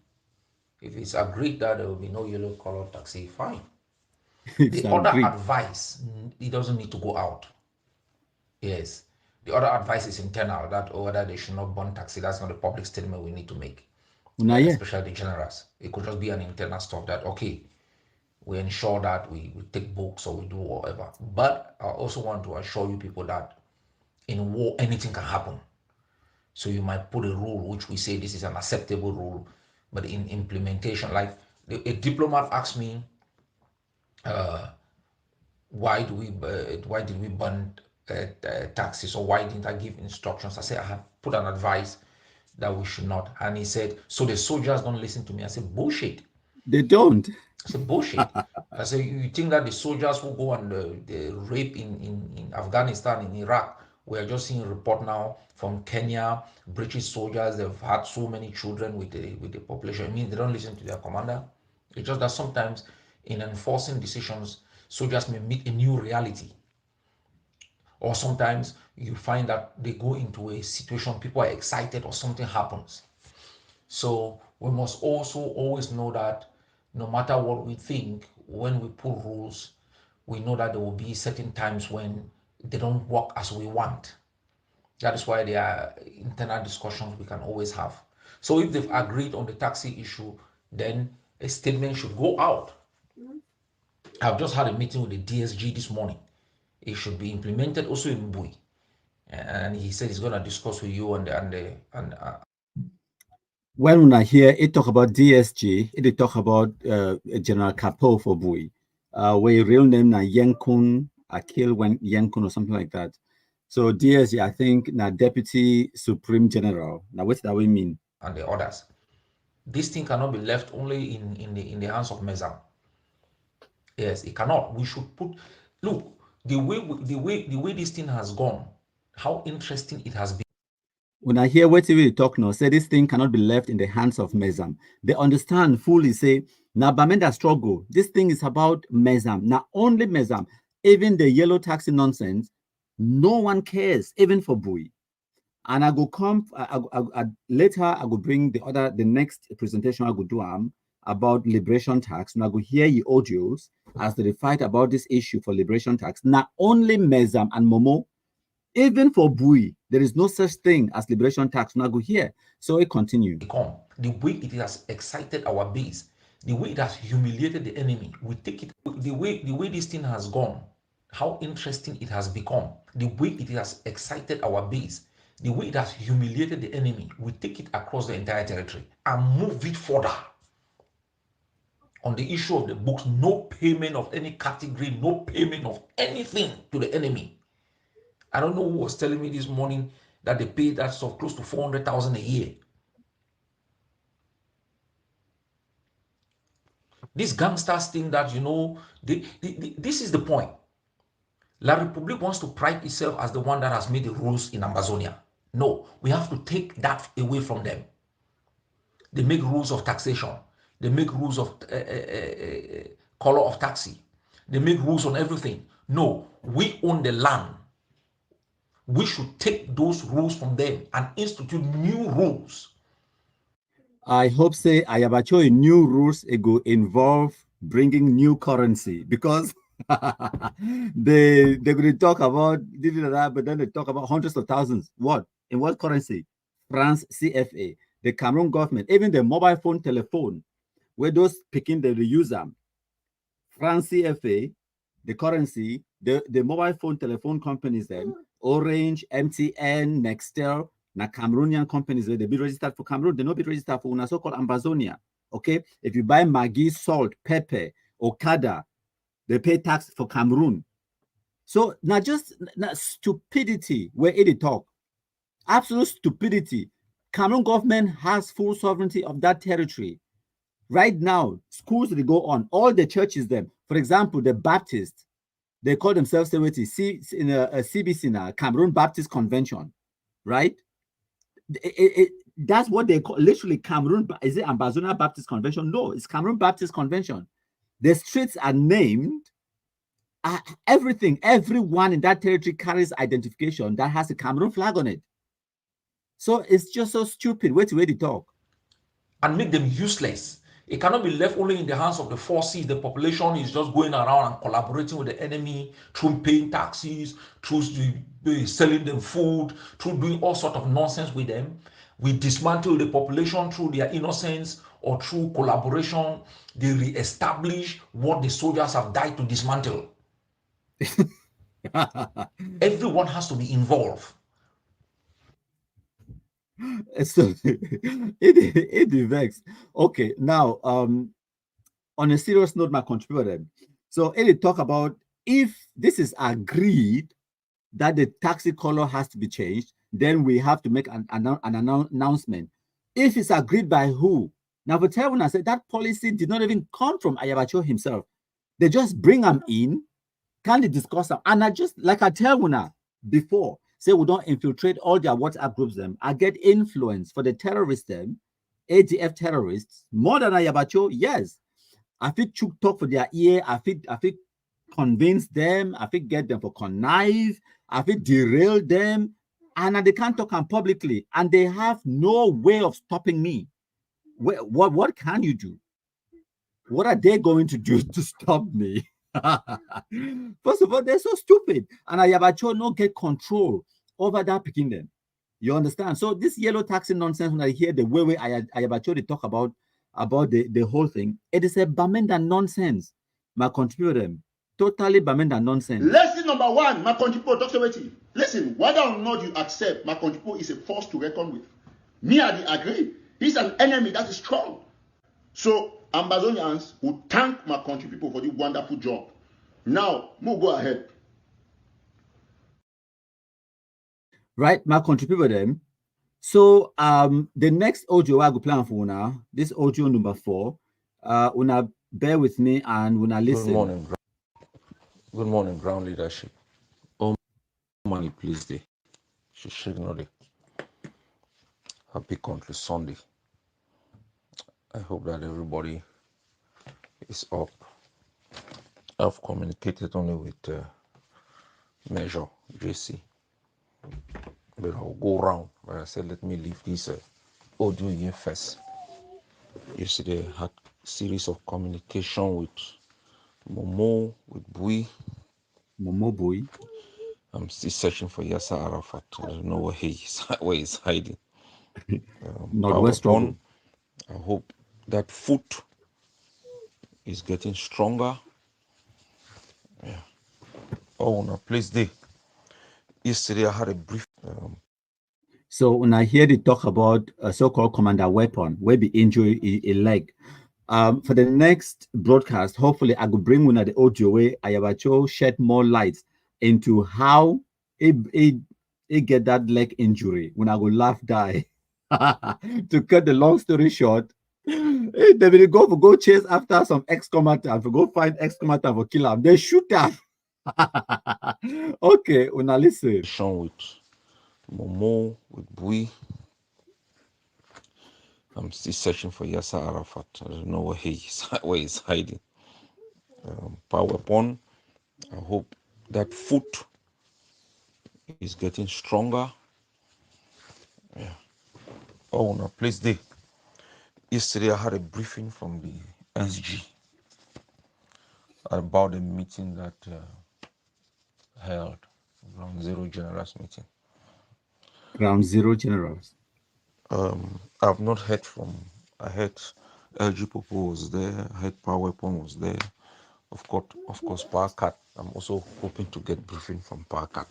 If it's agreed that there will be no yellow color taxi, fine. The other advice, it doesn't need to go out. Yes. The other advice is internal, that whether they should not burn taxi, that's not a public statement we need to make. Especially the generals. It could just be an internal stuff that, okay, we ensure that we take books or we do whatever. But I also want to assure you people that in war, anything can happen. So you might put a rule which we say this is an acceptable rule, but in implementation, like a diplomat asked me, why did we burn taxis, or why didn't I give instructions? I said I had put an advice that we should not, and he said, so the soldiers don't listen to me. I said, bullshit. They don't. I said, bullshit. I said, you think that the soldiers who go and rape in Afghanistan, in Iraq, we are just seeing a report now from Kenya, British soldiers, they've had so many children with the population. It means they don't listen to their commander. It's just that sometimes in enforcing decisions, soldiers may meet a new reality. Or sometimes you find that they go into a situation, people are excited or something happens. So we must also always know that no matter what we think, when we put rules, we know that there will be certain times when they don't work as we want. That is why there are internal discussions we can always have. So if they've agreed on the taxi issue, then a statement should go out. I've just had a meeting with the DSG this morning. It should be implemented also in Bui. And he said he's going to discuss with you when I hear it talk about DSG, it talk about General Capo for Bui, where real name na Yenkun Akil Yenkun or something like that. So DSG, I think na Deputy Supreme General. Now what that we mean? And the others. This thing cannot be left only in the hands of Mezam. Yes, it cannot. We should put, look, the way this thing has gone, how interesting it has been. When I hear what you talk now, say this thing cannot be left in the hands of Mezam. They understand fully, say, now Bamenda struggle. This thing is about Mezam. Not only Mezam, even the yellow taxi nonsense, no one cares, even for Bui. And I go come later, I go bring the next presentation I go do about liberation tax. And I go hear your audios as they fight about this issue for liberation tax. Not only Mezam and Momo, even for Bui, there is no such thing as liberation tax. Now go here. So it continues. The way it has excited our base, the way it has humiliated the enemy, we take it. The way this thing has gone, how interesting it has become. The way it has excited our base, the way it has humiliated the enemy, we take it across the entire territory and move it further. On the issue of the books, no payment of any category, no payment of anything to the enemy. I don't know who was telling me this morning that they pay that stuff close to 400,000 a year. These gangsters think that, this is the point. La Republic wants to pride itself as the one that has made the rules in Amazonia. No, we have to take that away from them. They make rules of taxation. They make rules of color of taxi. They make rules on everything. No, we own the land. We should take those rules from them and institute new rules. I hope say Ayabacho in new rules it will involve bringing new currency, because they're going to talk about that, but then they talk about hundreds of thousands. What? In what currency? France CFA, the Cameroon government, even the mobile phone telephone, where those picking the user, France CFA, the currency, the mobile phone telephone companies, then Orange, MTN, Nextel, na Cameroonian companies, they be registered for Cameroon, they not be registered for una so-called Amazonia. Okay, if you buy Maggi, salt, pepper, Okada, they pay tax for Cameroon. So not just stupidity where it talk, absolute stupidity. Cameroon government has full sovereignty of that territory. Right now, schools they go on, all the churches them. For example, the Baptists, they call themselves in a CBC now, Cameroon Baptist Convention, right? That's what they call literally Cameroon. Is it Amazonia Baptist Convention? No, it's Cameroon Baptist Convention. The streets are named. Everything, everyone in that territory carries identification that has a Cameroon flag on it. So it's just so stupid. Wait to talk. And make them useless. It cannot be left only in the hands of the forces. The population is just going around and collaborating with the enemy through paying taxes, through selling them food, through doing all sorts of nonsense with them. We dismantle the population through their innocence or through collaboration. They re-establish what the soldiers have died to dismantle. Everyone has to be involved. So it vexed. Okay, now on a serious note, my contributor. So it talk about if this is agreed that the taxi color has to be changed, then we have to make an announcement. If it's agreed by who? Now, for Terwin, I said that policy did not even come from Ayabacho himself. They just bring them in, can they discuss them? And I just, like I tell you before, say we don't infiltrate all their WhatsApp groups them. I get influence for the terrorists them, ADF terrorists, more than Ayabacho, yes. I fit talk for their ear, I fit convince them, I fit get them for connive, I fit derail them, and they can't talk publicly, and they have no way of stopping me. What can you do? What are they going to do to stop me? First of all, they're so stupid, and Ayabacho no get control over that picking them. You understand? So this yellow taxi nonsense, when I hear the way Ayabacho they talk about the whole thing, it is a Bamenda nonsense. My contributor them totally Bamenda nonsense. Lesson number one, my contributor talks about it. Listen, whether or not you accept, my contributor is a force to reckon with. Me, I agree. He's an enemy that is strong. So Amazonians will thank my country people for the wonderful job. Now, we'll go ahead. Right, my country people them. So the next audio I go plan for now, this audio number 4. Una bear with me and una listen. Good morning, ground leadership. Oh money, please day. Shishigno. Happy country Sunday. I hope that everybody is up. I've communicated only with Measure JC, but I'll go around. But I said, let me leave this audio here first. Yesterday, I had a series of communication with Momo, with Bui. Momo Bui. I'm still searching for Yasser Arafat. I don't know where he's hiding. Northwest struggle. I hope that foot is getting stronger. Yeah. Oh no, please day. Yesterday I had a brief. So when I hear the talk about a so-called commander weapon, where the injury a leg. For the next broadcast, hopefully I could bring one of the audio where Ayabacho shed more light into how it get that leg injury when I go laugh die. To cut the long story short, they will go chase after some ex-combatant, go find ex-combatant for kill him. They shoot him. Okay, una listen. With Momo, with Bui. I'm still searching for Yasser Arafat. I don't know where he's hiding. PowerPoint. I hope that foot is getting stronger. Yeah. Oh no, please day. Yesterday I had a briefing from the SG about the meeting that held, Ground Zero Generals meeting. Ground Zero Generals. I've not heard from. I heard LG Popo was there. I heard PowerPoint was there. Of course, PowerCat. I'm also hoping to get briefing from PowerCat.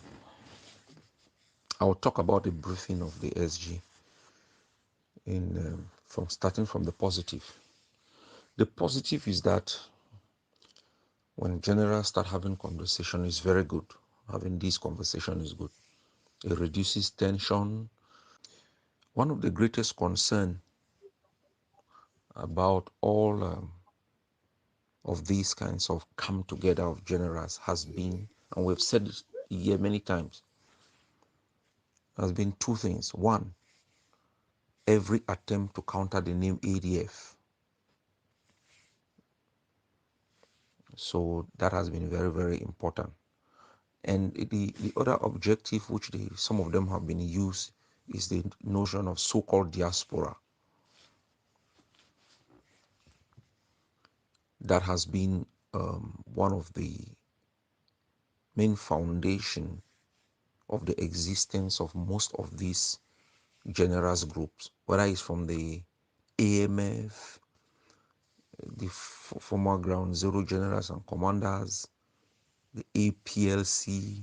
I'll talk about the briefing of the SG from starting from the positive. The positive is that when generals start having conversation, is very good. Having this conversation is good. It reduces tension. One of the greatest concern about all of these kinds of come together of generals has been, and we've said it here many times, has been two things. One, every attempt to counter the name ADF. So that has been very, very important. And the other objective which some of them have been used is the notion of so-called diaspora. That has been one of the main foundation of the existence of most of these generals groups, whether it's from the AMF, the former Ground Zero generals and commanders, the APLC,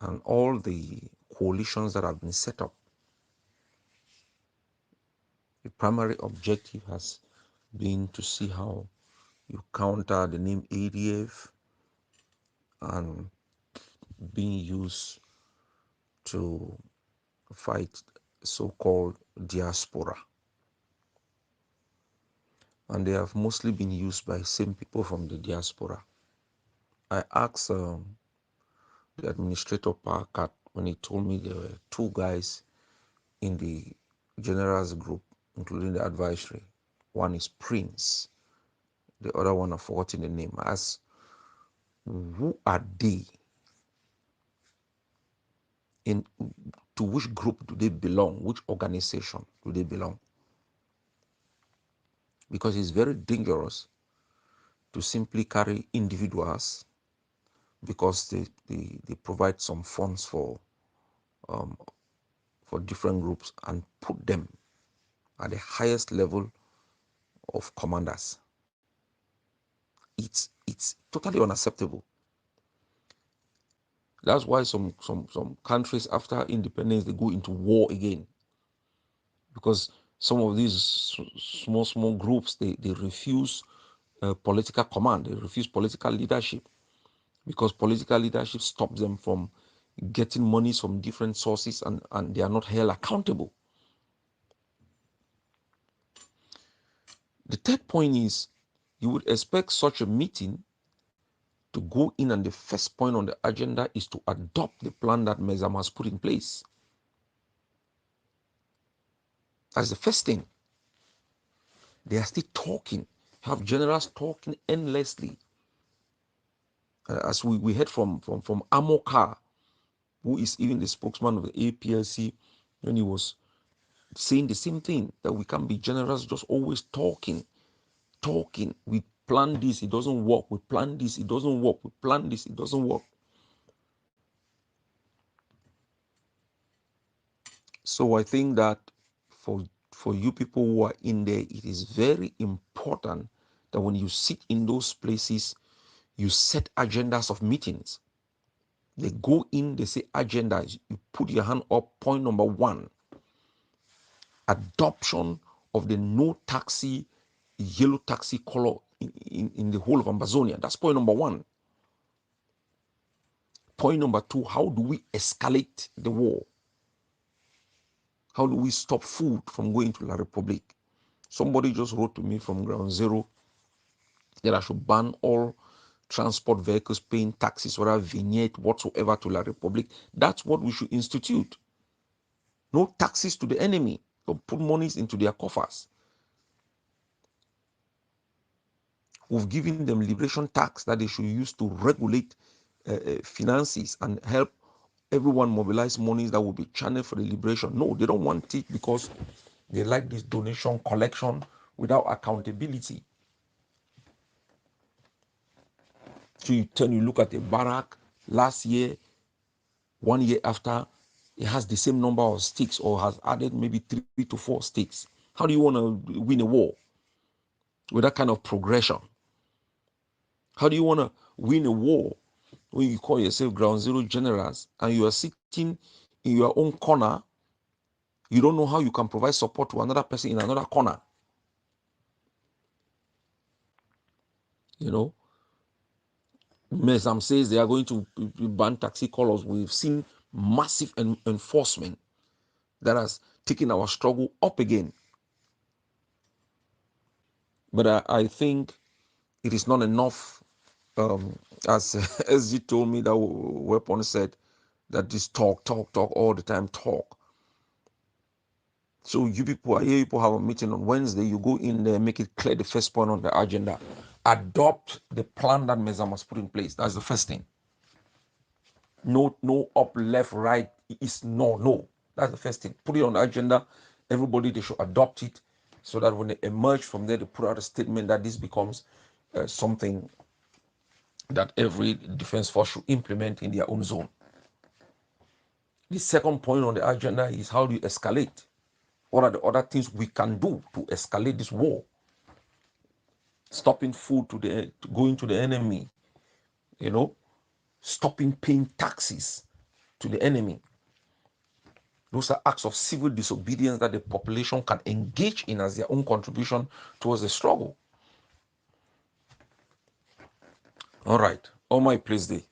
and all the coalitions that have been set up. The primary objective has been to see how you counter the name ADF and being used to fight so-called diaspora. And they have mostly been used by same people from the diaspora. I asked the administrator Parkat when he told me there were two guys in the generals group, including the advisory. One is Prince, the other one I've forgotten the name. I asked, who are they? To which group do they belong? Which organization do they belong? Because it's very dangerous to simply carry individuals because they provide some funds for different groups and put them at the highest level of commanders. It's totally unacceptable. That's why some countries after independence they go into war again, because some of these small groups they refuse political command, they refuse political leadership, because political leadership stops them from getting monies from different sources and they are not held accountable. The third point is you would expect such a meeting to go in, and the first point on the agenda is to adopt the plan that Mezam has put in place. That's the first thing. They are still talking, have generals talking endlessly. As we heard from Amokar, who is even the spokesman of the APLC, when he was saying the same thing, that we can't be generals just always talking. We plan this, it doesn't work. We plan this, it doesn't work. We plan this, it doesn't work. So I think that for you people who are in there, it is very important that when you sit in those places, you set agendas of meetings. They go in, they say agendas. You put your hand up. Point number 1, adoption of the no taxi, yellow taxi color in the whole of Amazonia. That's point number 1. Point number 2, how do we escalate the war? How do we stop food from going to La Republic? Somebody just wrote to me from Ground Zero that I should ban all transport vehicles paying taxes, whether vignette, whatsoever, to La Republic. That's what we should institute. No taxes to the enemy, or put monies into their coffers. We've given them liberation tax that they should use to regulate finances and help everyone mobilize monies that will be channeled for the liberation. No, they don't want it because they like this donation collection without accountability. So you look at a barrack last year, 1 year after, it has the same number of sticks or has added maybe 3 to 4 sticks. How do you want to win a war with that kind of progression? How do you want to win a war when you call yourself ground zero generals and you are sitting in your own corner? You don't know how you can provide support to another person in another corner. You know, Mesam says they are going to ban taxi callers. We've seen massive enforcement that has taken our struggle up again. But I think it is not enough. As you told me, that Weapon said that this talk all the time, talk. So you people, I hear people have a meeting on Wednesday. You go in there, make it clear the first point on the agenda. Adopt the plan that Mesam has put in place. That's the first thing. No up, left, right. It's no. That's the first thing. Put it on the agenda. Everybody, they should adopt it so that when they emerge from there, they put out a statement that this becomes something that every defense force should implement in their own zone. The second point on the agenda is how do you escalate? What are the other things we can do to escalate this war? Stopping food to going to the enemy, you know, stopping paying taxes to the enemy. Those are acts of civil disobedience that the population can engage in as their own contribution towards the struggle. All right. Oh my praise day.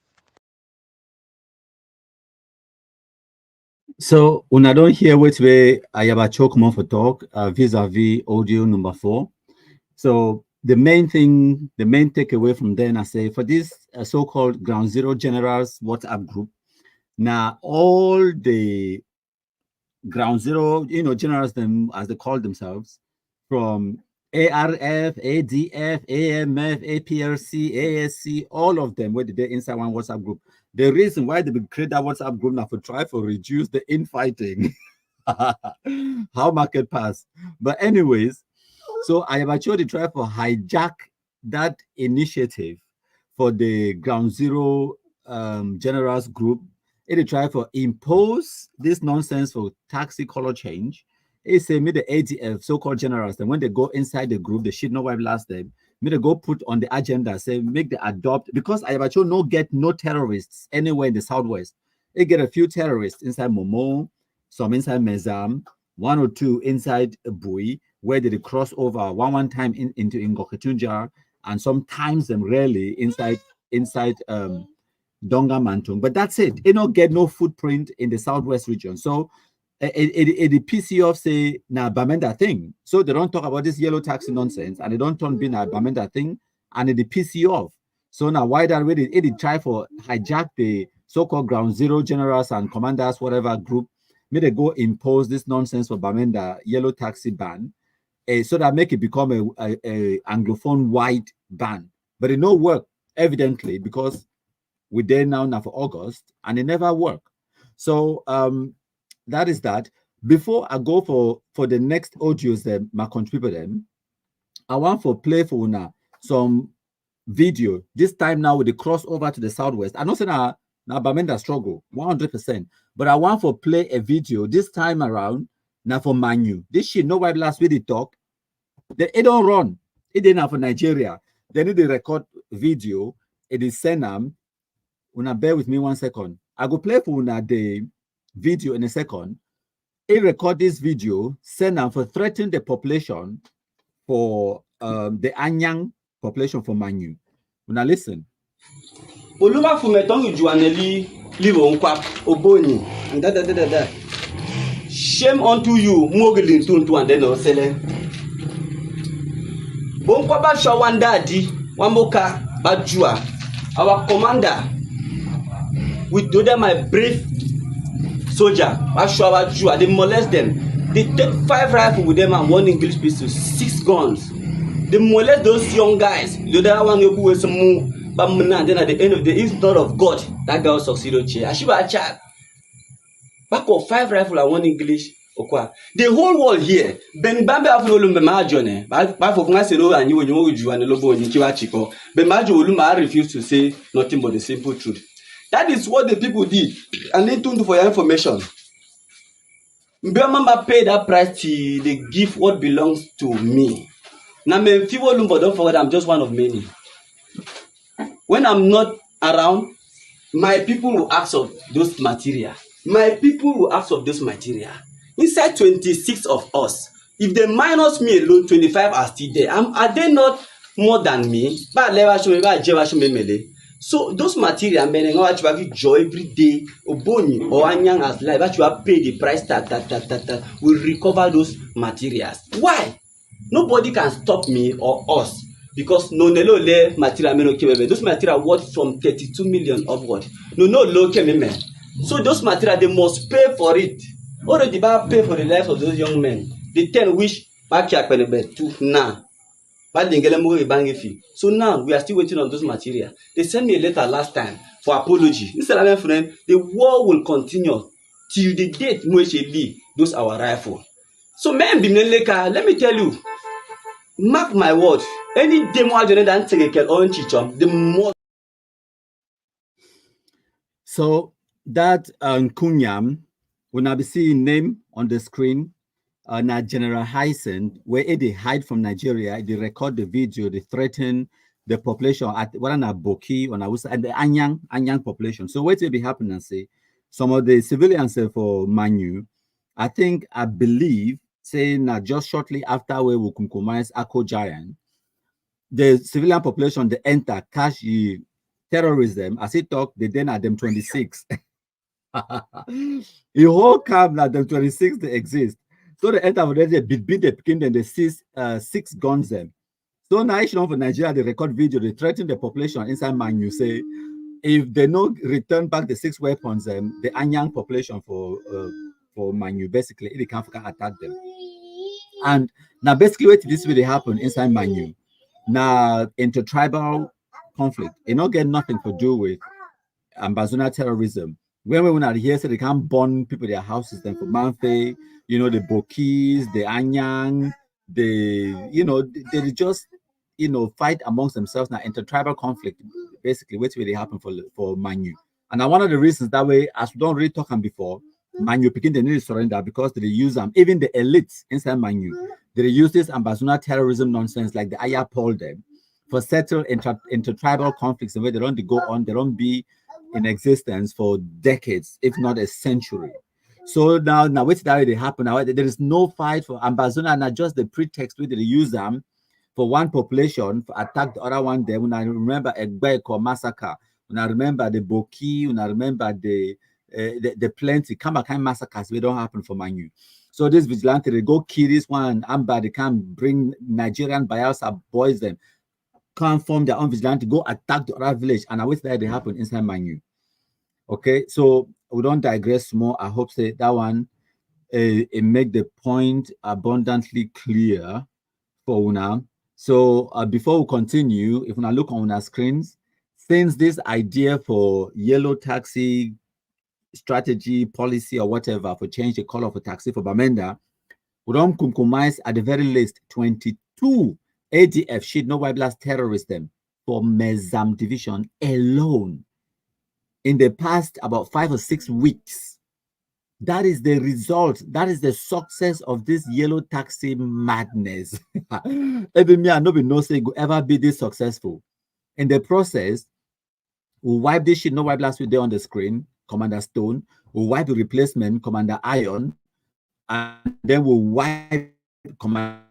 So when I don't hear which way Ayaba choke more for talk vis-a-vis audio number 4. So the main takeaway from then, I say for this so-called Ground Zero Generals WhatsApp group, now all the Ground Zero, generals, them as they call themselves, from ARF, ADF, AMF, APRC, ASC, all of them were they inside one WhatsApp group. The reason why they create that WhatsApp group now for try to reduce the infighting. How market pass. But anyways, so I have actually tried to hijack that initiative for the Ground Zero Generals group. It try to impose this nonsense for taxi color change. It say me the ADF so-called generals, and when they go inside the group, the shit no wipe last them. Me they go put on the agenda, say make the adopt, because I have actually no terrorists anywhere in the southwest. They get a few terrorists inside Momo, some inside Mezam, 1 or 2 inside Bui, where they cross over one time into Ngoketunja, and sometimes them rarely inside Donga Mantung. But that's it. It don't get no footprint in the southwest region. So it PC off say na Bamenda thing. So they don't talk about this yellow taxi nonsense, and they don't turn being a Bamenda thing, and it PC off. So now why that way it try for hijack the so-called Ground Zero generals and commanders, whatever group, may they go impose this nonsense for Bamenda yellow taxi ban, so that make it become a Anglophone wide ban. But it no work, evidently, because we're there now for August, and it never worked. So that is that. Before I go for the next audios that my contributor them, I want for play for now some video. This time now with the crossover to the southwest. I know say now Bamenda struggle 100%, but I want for play a video this time around now for Manu. This shit no why last week they talk. It don't run. It didn't have for Nigeria. They need to record video. It is send them. Una bear with me 1 second. I go play for una the video in a second. He record this video, send them for threatening the population for the Anyang population for Manu. Una listen. Oluma fumetongu juaneli livo unkwap oboni. Da. Shame unto you, mogilin tuntu and then osele. Bonkwaba shawandadi, wamoka bajua. Our commander, with the other my brave soldier, they molest them. They take 5 rifles with them and 1 English pistol, 6 guns. They molest those young guys. The other one who was some, but then at the end of the day, it's not of God that guy succeeded. Ashiba child. Back of 5 rifles and 1 English. The whole world here, Ben Bambe Afro Majone, but for Masero and you and Lobo and Chico, Ben Majo Uluma refused to say nothing but the simple truth. That is what the people did. And they turned for your information. Mbemamba paid that price till they give what belongs to me. Now, me Fivo Lumbo, don't forget, I'm just one of many. When I'm not around, my people will ask of those material. My people will ask of those material. Inside 26 of us, if they minus me alone, 25 are still there. Are they not more than me? So those material, meaning how you joy every day, Oboni or Anyang as life, that you have paid the price that will recover those materials. Why? Nobody can stop me or us because no le material me no kememe. Those material worth from 32 million upward. No low kememe. So those material they must pay for it. Already pay for the lives of those young men. The 10 wish back to now. So now we are still waiting on those material. They sent me a letter last time for apology. Instead of my friend, the war will continue till the date which be those our rifle. So men let me tell you, mark my word, any demo than take a on chichom, the more. So that Kunyam will now be seeing name on the screen. Now General Hyson, where they hide from Nigeria, they record the video, they threaten the population at Boki and the Anyang population. So what will be happening? Say some of the civilians for Manu, I believe, saying that just shortly after we will compromise Ako Giant, the civilian population they enter cash terrorism. As he talk, they then at them 26. The whole camp at them 26 they exist. So they enter already beat the Pekin, then they seize 6 guns them. So now for Nigeria, they record video, they threaten the population inside Manu, say if they don't return back the 6 weapons, the Anyang population for Manu, basically they can't attack them. And now basically what this really happen inside Manu. Now intertribal conflict, it not get nothing to do with Ambazona terrorism. When we are here, so they can't burn people their houses, then for Manfe, the Bokis, the Anyang, they just, fight amongst themselves now, intertribal conflict, basically, what's really happen for Manu. And now one of the reasons that way, as we don't really talk on before, Manu begin they need to surrender because they use them, even the elites inside Manu, they use this Ambazona terrorism nonsense like the Ayaba them for settle intertribal conflicts and where they don't go on, they don't be in existence for decades, if not a century. So now what's that they happen now? There is no fight for Ambazona, not just the pretext where they use them for one population for attack the other one. There, when I remember Egbeko massacre, when I remember the Boki, when I remember the plenty Kamakan massacres, they don't happen for Manu. So this vigilante they go kill this one, Amba they can bring Nigerian Bayelsa boys them. Can't form their own vigilante, go attack the other village, and I wish that they happen inside Manu. Okay, so we don't digress more. I hope that one it make the point abundantly clear for Una. So before we continue, if we look on our screens, since this idea for yellow taxi strategy, policy, or whatever for change the color for taxi for Bamenda, we don't compromise at the very least 22 ADF shit no white blast terrorists them for Mezam division alone in the past about 5 or 6 weeks. That is the result. That is the success of this yellow taxi madness. Even me, I no say go ever be this successful. In the process, we'll wipe this shit no white blast with there on the screen, Commander Stone. We'll wipe the replacement, Commander Iron, and then we'll wipe Commander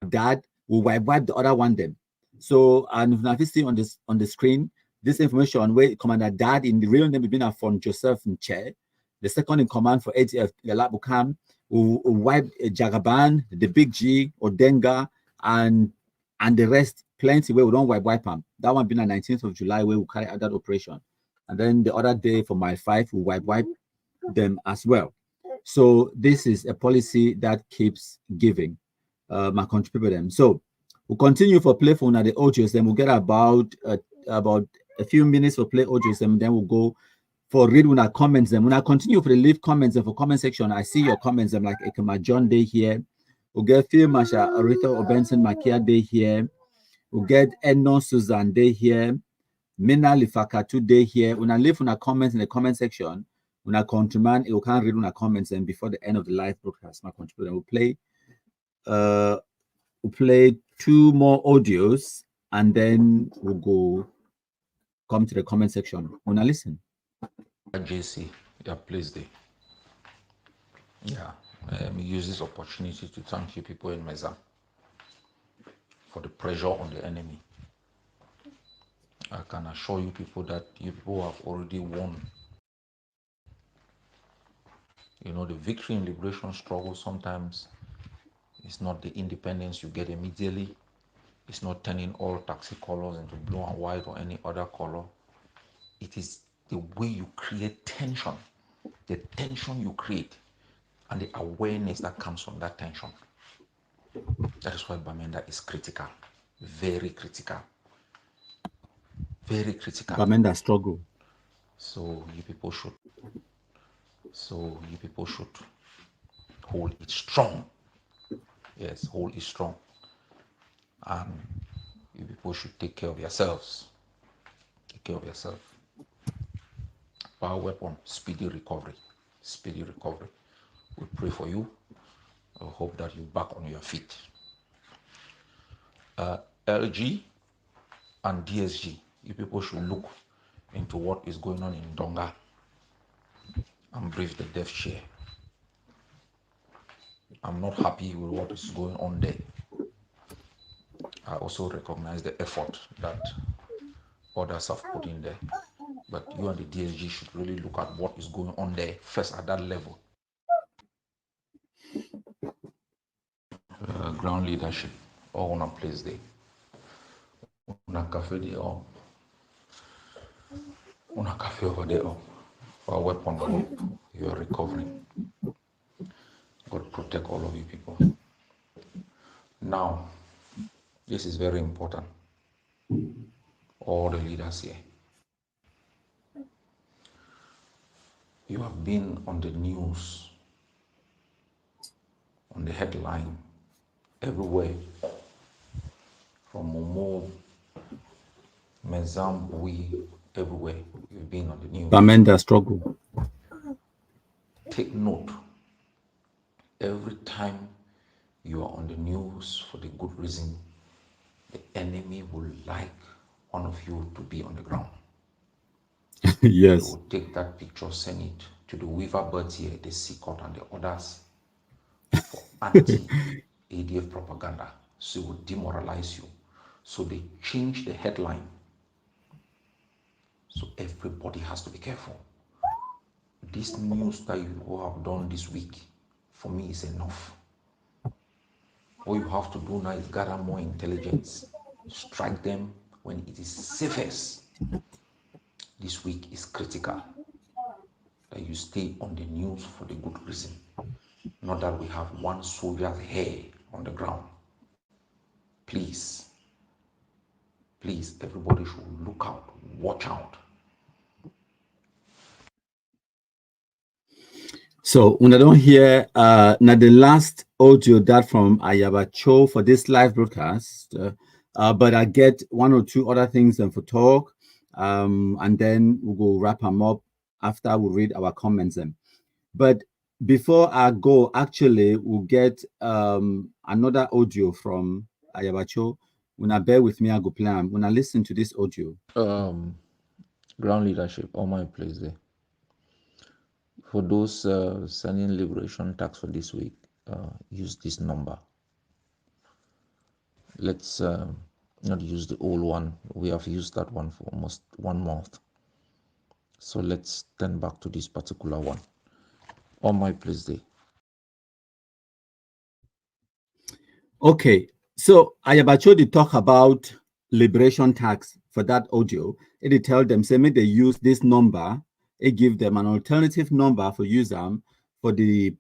Dad. We'll wipe the other one then. So, and if you see on the screen, this information where Commander Dad in the real name has been from Joseph Nche, the second in command for ADF, Lalabukam, will wipe Jagaban, the Big G, Odenga, and the rest plenty where we don't wipe them. That one been on 19th of July where we carry out that operation. And then the other day for my 5, we wipe them as well. So this is a policy that keeps giving my country people them. So we'll continue for play for the audios, then we'll get about a few minutes for play audios, and then we'll go for read when I comments them. When I continue for the leave comments and for comment section, I see your comments. I'm like Ekema John Day here. We'll get Phil Masha Aretha Obenson Makia Day here. We'll get Ednon Susan Day here. Mina Lifakatu Day here. When I leave on a comments in the comment section, when I countryman, you can read on a comments, and before the end of the live broadcast, my contributor will play 2 more audios, and then we'll come to the comment section. When I listen. JC, yeah, please do. Yeah, use this opportunity to thank you people in Meza for the pressure on the enemy. I can assure you people that you people have already won. You know, the victory in liberation struggle sometimes is not the independence you get immediately. It's not turning all taxi colors into blue and white or any other color. It is the way you create tension, the tension you create, and the awareness that comes from that tension. That is why Bamenda is critical, very critical, very critical. Bamenda struggle. So you people should hold it strong. Yes, hold it strong. And you people should take care of yourselves. Take care of yourself. Power weapon, speedy recovery. Speedy recovery. We pray for you. I hope that you're back on your feet. LG and DSG, you people should look into what is going on in Donga and brief the dev share. I'm not happy with what is going on there. I also recognize the effort that others have put in there. But you and the DSG should really look at what is going on there first at that level. Ground leadership, all on a place there. On a cafe there, on a cafe over there, for a weapon, you are recovering. God protect all of you people. Now, this is very important. All the leaders here. You have been on the news, on the headline, everywhere. From Momo, Mezambui, everywhere. You've been on the news. Bamenda struggle. Take note. Every time you are on the news for the good reason, the enemy will like one of you to be on the ground. Yes. They will take that picture, send it to the weaver birds here, the Seacot and the others for anti-ADF propaganda. So it will demoralize you. So they change the headline. So everybody has to be careful. This news that you all have done this week, for me, is enough. What you have to do now is gather more intelligence. Strike them when it is safest. This week is critical. That you stay on the news for the good reason. Not that we have one soldier's hair on the ground. Please, everybody should look out, watch out. So when I don't hear now the last audio that from Ayaba Cho for this live broadcast, but I get 1 or 2 other things and for talk, and then we'll go wrap them up after we read our comments. But before I go, actually, we'll get another audio from Ayaba Cho. When I bear with me, I go play. When I listen to this audio, Ground leadership, all my place there. For those sending liberation tax for this week, use this number. Let's not use the old one. We have used that one for almost 1 month. So let's turn back to this particular one. On my place there. Okay, so Ayaba Cho did talk about liberation tax for that audio, it tell them, say, make they use this number, it give them an alternative number for use them for the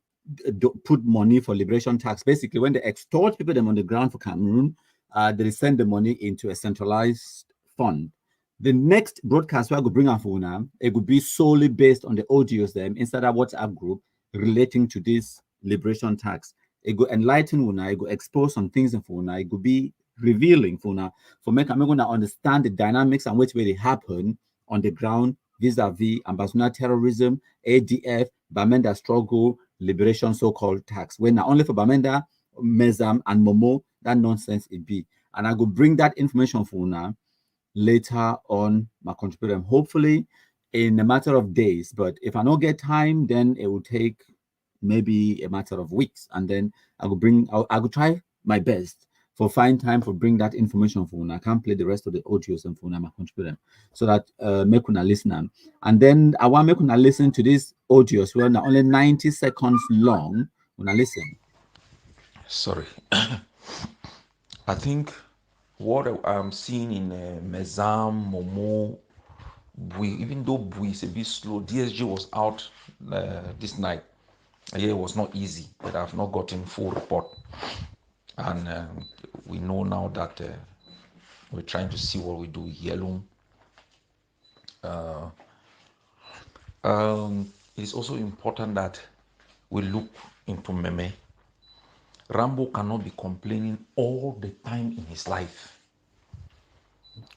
put money for liberation tax. Basically, when they extort people them on the ground for Cameroon, they send the money into a centralized fund. The next broadcast where I go bring up for now, it would be solely based on the audios them inside a WhatsApp group relating to this liberation tax. It go enlighten una, it go expose some things in for una, it go be revealing for now for make I'm going to understand the dynamics and which way they happen on the ground vis-a-vis ambassador terrorism, ADF, Bamenda struggle, liberation so-called tax. When not only for Bamenda, Mezam, and Momo, that nonsense it be. And I go bring that information for now later on my contributor, hopefully in a matter of days. But if I don't get time, then it will take maybe a matter of weeks, and then I will try my best for find time for bring that information for una. I can't play the rest of the audios and for my contributor, so that make una listen. And then I want make una listen to these audios where well, only 90 seconds long. Una listen. Sorry. I think what I'm seeing in Mezam, Momo, Bui, even though Bui is a bit slow, DSG was out this night. Yeah, it was not easy, but I've not gotten full report. And we know now that we're trying to see what we do with Yellow. It is also important that we look into Meme. Rambo cannot be complaining all the time in his life.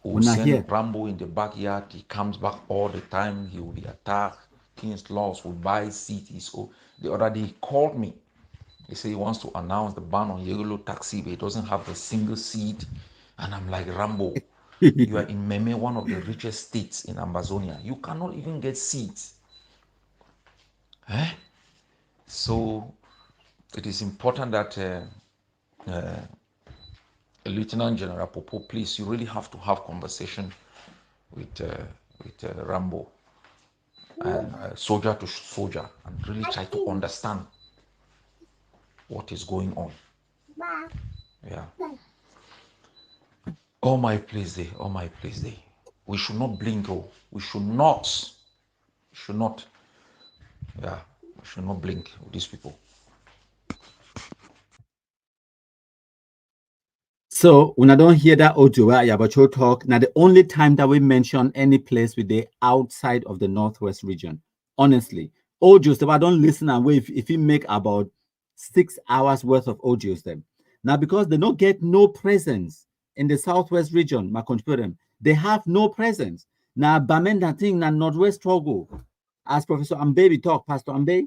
We'll send Rambo in the backyard, he comes back all the time, he will be attacked, King's Laws will buy seats. So the other day he called me. He said he wants to announce the ban on yellow taxi, but he doesn't have a single seat. And I'm like, Rambo, you are in Meme, one of the richest states in Amazonia. You cannot even get seats. So it is important that Lieutenant General Popo, please, you really have to have conversation with Rambo and soldier to soldier and really try to understand what is going on. Yeah. Oh my place day, oh my place day. We should not blink, we should not. Yeah, we should not blink with these people. So when I don't hear that audio where Ayabacho talk, now the only time that we mention any place with the outside of the Northwest region, honestly, audios, if I don't listen and wait, if you make about 6 hours worth of audios them. Now, because they don't get no presence in the Southwest region, my contributor, they have no presence. Now, Bamenda thing, now Northwest struggle, as Professor Ambe talk, Pastor Ambe,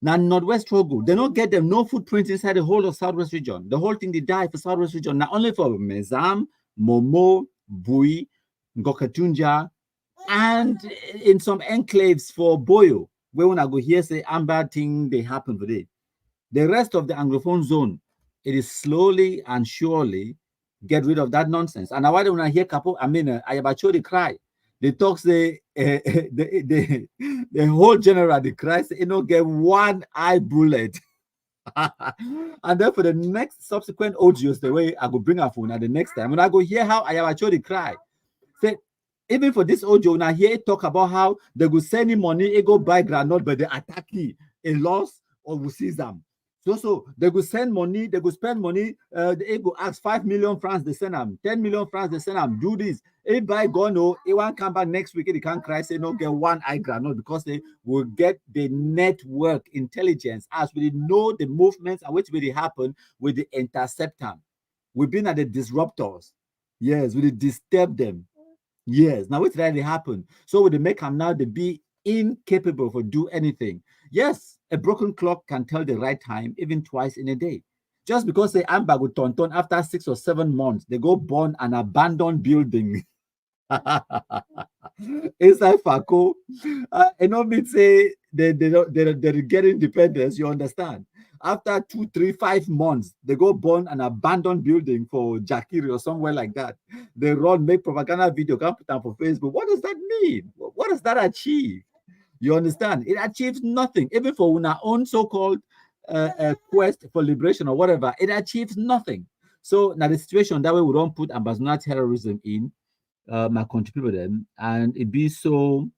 now, Northwest struggle, they don't get them no footprint inside the whole of Southwest region. The whole thing they die for Southwest region, not only for Mezam, Momo, Bui, Ngokatunja, and in some enclaves for Boyo, where when I go here say Amber thing they happen today. The rest of the Anglophone zone, it is slowly and surely get rid of that nonsense. And now when I hear Kapo, I mean, Ayabachori cry. They talk say the whole general the cry say you know get one eye bullet. And then for the next subsequent audios, the way I go bring a phone at the next time when I go hear how Ayabachori cry. Say even for this audio, now hear it talk about how they go send him money, he go buy granite, but they attack him, a loss or will seize them. So they go send money, they go spend money, they go ask 5 million francs, they send them, 10 million francs, they send them, do this. If by God, no, he won't come back next week, they can't cry, say, no, get one eye granite because they will get the network intelligence as we know the movements and which will happen with the interceptor. We've been at the disruptors. Yes, we disturb them. Yes, now what's really happen? So with the make them now they be incapable for do anything. Yes, a broken clock can tell the right time even twice in a day. Just because they amber with Tonton after 6 or 7 months, they go burn an abandoned building. Inside Fako, and not mean say they get independence, you understand? After 2, 3, 5 months, they go burn an abandoned building for Jakiri or somewhere like that. They run, make propaganda video, come put them for Facebook. What does that mean? What does that achieve? You understand? It achieves nothing. Even for our own so-called quest for liberation or whatever, it achieves nothing. So now the situation that way we don't put ambassador terrorism in my country people them, and it be so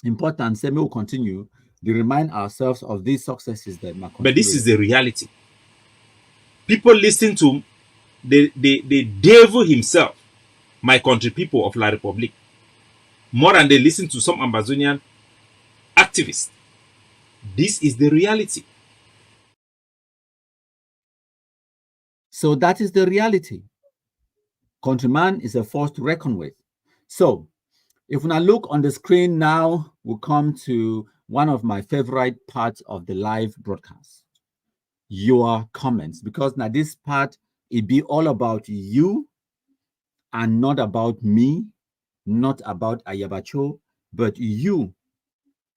important. Say we will continue to remind ourselves of these successes that my country. But this is the reality. People listen to the devil himself, my country people of La Republique, more than they listen to some Amazonian activists. This is the reality. So that is the reality. Countryman is a force to reckon with. So if when I look on the screen now, we'll come to one of my favorite parts of the live broadcast, your comments, because now this part, it be all about you and not about me, not about Ayabacho, but you,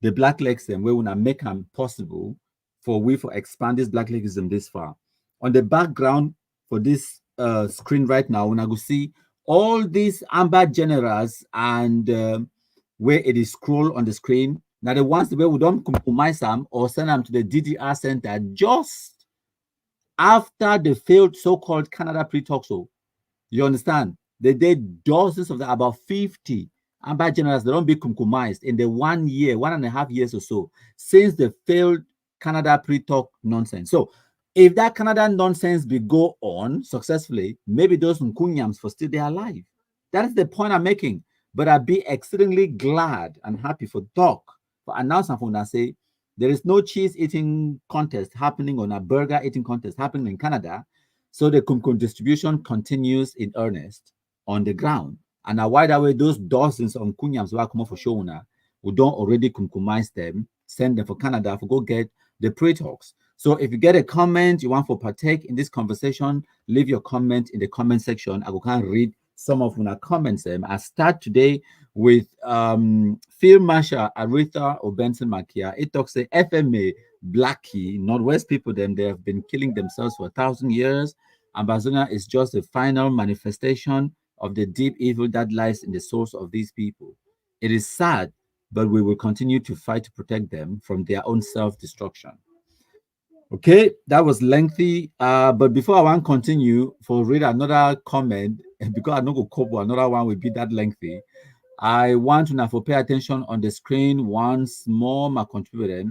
the Black Lexism, where we want to make them possible for we for expand this Black Lexism this far. On the background for this screen right now, when I go see all these amber generals and where it is scroll on the screen. Now the ones where we don't compromise them or send them to the DDR center just after the failed so-called Canada pre-talk show. You understand? They did dozens of them, about 50 amber generals. They don't be compromised in the 1 year, 1.5 years or so since the failed Canada pre-talk nonsense. So if that Canada nonsense be go on successfully, maybe those Nkunyams for still they're alive. That is the point I'm making. But I'd be exceedingly glad and happy for Doc for announcing for that say there is no cheese eating contest happening or a burger eating contest happening in Canada. So the Kumkum distribution continues in earnest on the ground. And now why that way those dozens of Nkunyams who are coming for Shona, we don't already Kumkumize them, send them for Canada for go get the pre-talks. So if you get a comment, you want to partake in this conversation, leave your comment in the comment section. I will kind of read some of my comments. I start today with Field Marshal Aretha Obenson Makia. It talks the FMA Blackie, Northwest people, they have been killing themselves for 1,000 years. Ambazonia is just a final manifestation of the deep evil that lies in the souls of these people. It is sad, but we will continue to fight to protect them from their own self-destruction. Okay, that was lengthy. But before I want to continue, for read another comment, because I know go cope another one will be that lengthy. I want to now for pay attention on the screen once more, my contributor.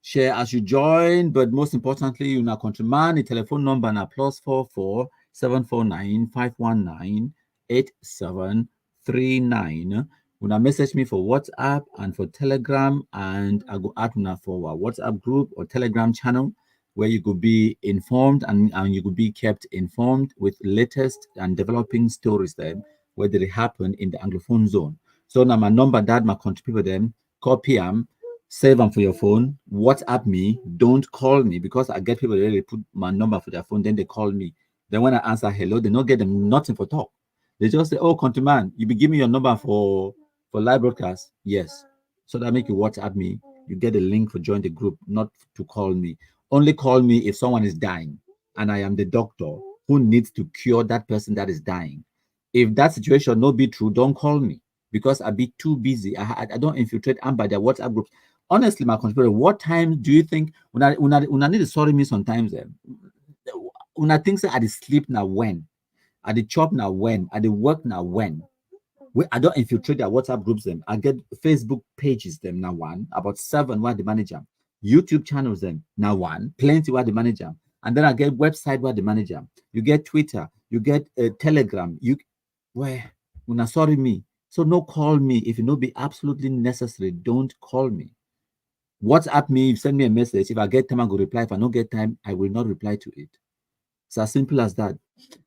Share as you join, but most importantly, you now countryman, the telephone number now +44 749 519 8739. Una message me for WhatsApp and for Telegram, and I go add una for our WhatsApp group or Telegram channel where you could be informed and you could be kept informed with latest and developing stories then where they happen in the Anglophone zone. So now my number that my contributor them copy them, save them for your phone, WhatsApp me, don't call me because I get people that they put my number for their phone, then they call me. Then when I answer hello, they don't get them nothing for talk. They just say, "Oh, countryman, you be giving me your number for live broadcast." Yes. So that make you WhatsApp me. You get a link for join the group, not to call me. Only call me if someone is dying and I am the doctor who needs to cure that person that is dying. If that situation not be true, don't call me because I be too busy. I don't infiltrate and by their WhatsApp groups. Honestly, my contributor, what time do you think when I need to sorry me sometimes? When I think I sleep now when? I the chop now when? I the work now when? I don't infiltrate their WhatsApp groups them. I get Facebook pages them now one, about 7 where the manager. YouTube channels them now one, plenty where the manager. And then I get website where the manager. You get Twitter, you get Telegram, where when I sorry me. So no call me if it not be absolutely necessary. Don't call me. WhatsApp me, send me a message. If I get time, I go reply. If I don't get time, I will not reply to it. It's as simple as that.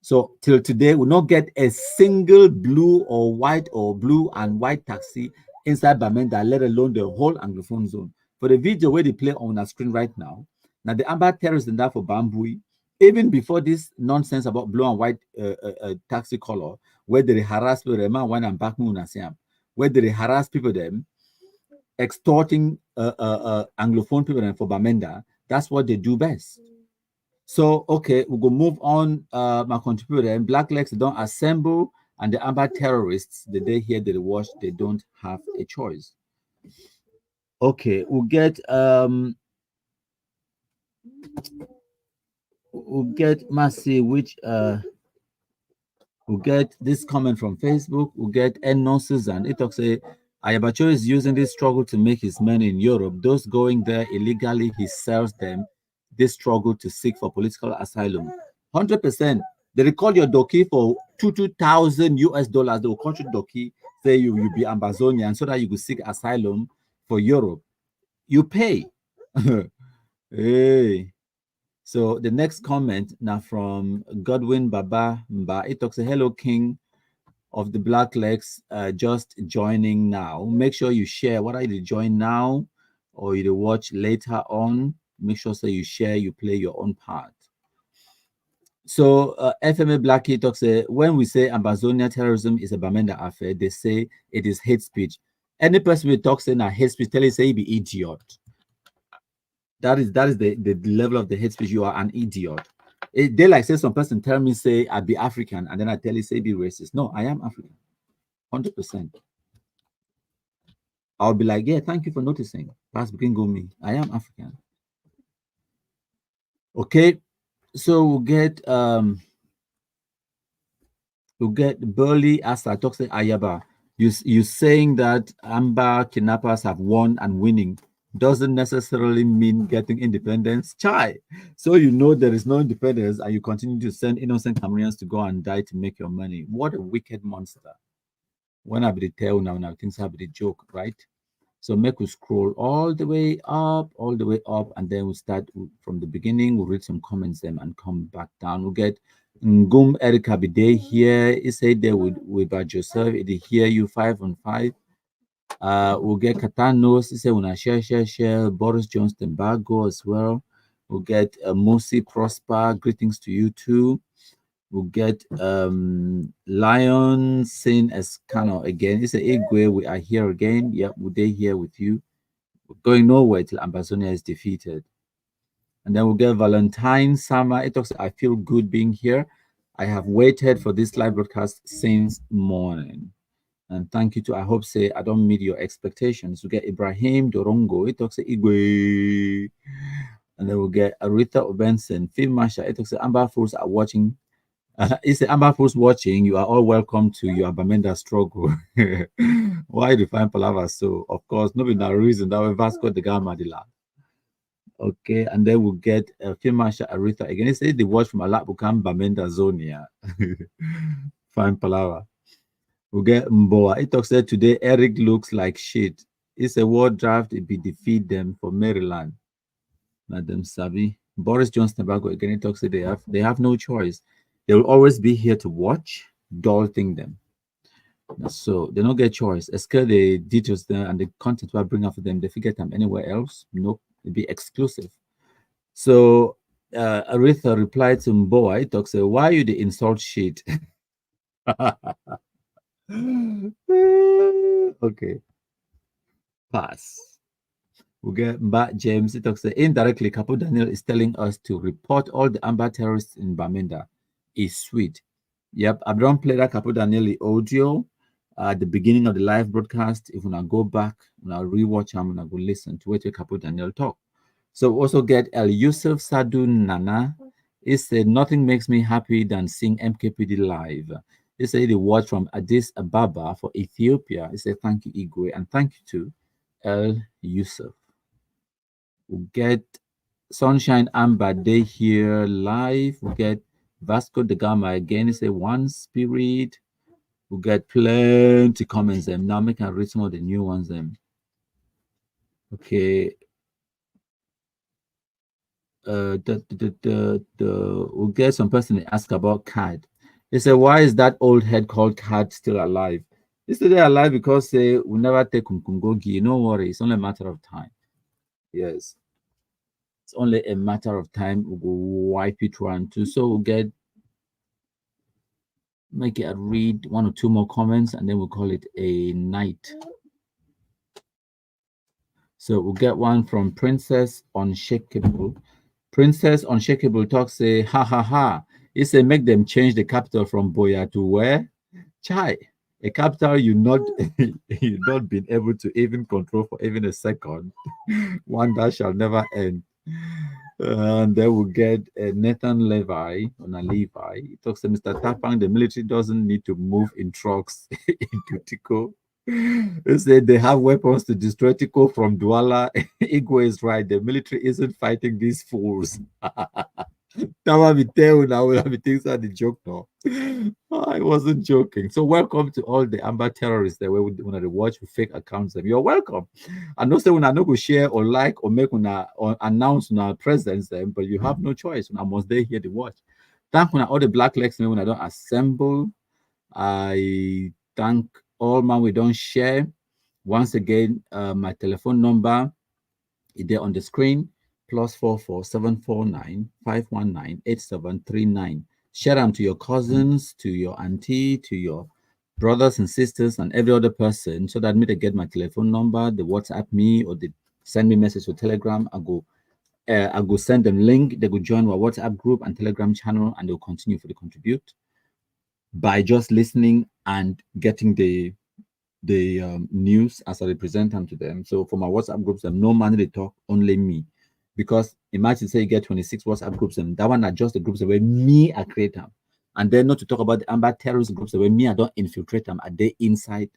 So till today, we not get a single blue or white or blue and white taxi inside Bamenda, let alone the whole Anglophone zone. For the video where they play on our screen right now, the amber terrorists in that for Bambui, even before this nonsense about blue and white taxi color, where they harass people, where they harass people them, extorting Anglophone people for Bamenda, that's what they do best. So, okay, we'll go move on. My contributor and Black Legs don't assemble, and the amber terrorists, the day here they watch, they don't have a choice. Okay, we'll get we'll get Massey, which we'll get this comment from Facebook. We'll get Enno Susan. It talks say Ayabacho is using this struggle to make his money in Europe. Those going there illegally, he sells them this struggle to seek for political asylum. 100%. They record your doki for 2,000 US dollars. They will call you doki, say you be Ambazonian so that you could seek asylum for Europe. You pay. Hey. So the next comment now from Godwin Baba Mba. It talks, hello, King of the Black Legs, just joining now. Make sure you share. What are you join now or you watch later on? Make sure so you share, you play your own part. So FMA Blackie talks, when we say Amazonia terrorism is a Bamenda affair, they say it is hate speech. Any person who talks in a hate speech, tell you say he be idiot. That is the level of the hate speech. You are an idiot. They like say some person tell me say I be African and then I tell you say be racist. No, I am African, 100%. I'll be like, yeah, thank you for noticing. Pass Bingo me. I am African. Okay, so we'll get Burley Asa talks to Ayaba. You saying that Amba kidnappers have won and winning doesn't necessarily mean getting independence. Chai. So you know there is no independence and you continue to send innocent Cameroonians to go and die to make your money. What a wicked monster. When I be the tell now things have the joke, right? So make we scroll all the way up, and then we'll start from the beginning. We'll read some comments then and come back down. We'll get Ngum Erika Bide here. He said there with by Joseph, it hear you 5 on 5. We'll get Katanos, he said when I share Boris Johnston Bago as well. We'll get Mosi Prosper, greetings to you too. We'll get Lion Sin Escano again. It's a Igwe. We are here again. Yep, we're here with you. We're going nowhere till Ambazonia is defeated. And then we'll get Valentine Sama. It talks, I feel good being here. I have waited for this live broadcast since morning. And thank you to, I hope say I don't meet your expectations. We get Ibrahim Dorongo. It talks Igwe. And then we'll get Aretha Obenson, Phil Masha. It talks Amber Fools are watching. It's the Amber Fools watching. You are all welcome to your Bamenda struggle. Why define Palava? So, of course, no reason that we Vasco the Gama de la. Okay, and then we'll get Phil Masha Aretha again. It says the watch from Alapukam Bamenda Zonia. Fine Palava. We'll get Mboa. It talks that today Eric looks like shit. It's a war draft. It be defeat them for Maryland. Madam Sabi. Boris Johnson Bago again. It talks that they have no choice. They will always be here to watch, thing them. So they don't get choice. Escale the details there and the content we bring up for them. They forget them anywhere else. Nope, it'll be exclusive. So Aretha replied to Mboa. It talks, why you the insult shit? Okay. Pass. We'll get back James. It talks, indirectly, Capo Daniel is telling us to report all the Amber terrorists in Bamenda. Is sweet. Yep, I don't play that Capo Daniel audio at the beginning of the live broadcast. If we now go back, we now rewatch them, and I go listen to what Capo Daniel talk. So also get El Yusuf Sadu Nana. He said nothing makes me happy than seeing MKPD live. He said they watch from Addis Ababa for Ethiopia. He said thank you, Igwe, and thank you to El Yusuf. We'll get Sunshine Amber Day here live. We'll get Vasco da Gama again. It's a one spirit. We'll get plenty comments them. Now we can read some of the new ones them. Okay. We'll get some person to ask about CAD. They say, why is that old head called CAD still alive? Is today alive because they will never take Kumkungogi. No worry, it's only a matter of time. Yes. It's only a matter of time. We'll go wipe it one too. So we'll make it read 1 or 2 more comments and then we'll call it a night. So we'll get one from Princess Unshakable. Princess Unshakable talks, say, ha ha ha. He said, make them change the capital from Boya to where? Chai. A capital you not been able to even control for even a second. One that shall never end. And then we'll get Nathan Levi, He talks to Mr. Tapang, the military doesn't need to move in trucks into Tico. He said they have weapons to destroy Tico from Douala. Igwe is right. The military isn't fighting these fools. Now be tell now will be things are the joke now. I wasn't joking. So welcome to all the Amber terrorists that we want to watch with fake accounts. You're welcome. I know say when I no go share or like or make una or announce our presence them, but you have no choice. When I must they hear the watch. Thank when all the black legs when I don't assemble. I thank all man we don't share. Once again, my telephone number is there on the screen. +44 749 519 8739. Share them to your cousins, to your auntie, to your brothers and sisters, and every other person, so that me they get my telephone number, they WhatsApp me, or they send me message or Telegram. I go send them link. They go join our WhatsApp group and Telegram channel, and they'll continue for the contribute by just listening and getting the news as I represent them to them. So for my WhatsApp groups, no man they talk, only me. Because imagine say you get 26 WhatsApp groups, and that one are just the groups where me I create them. And then not to talk about the Amber terrorist groups where me I don't infiltrate them, are they inside?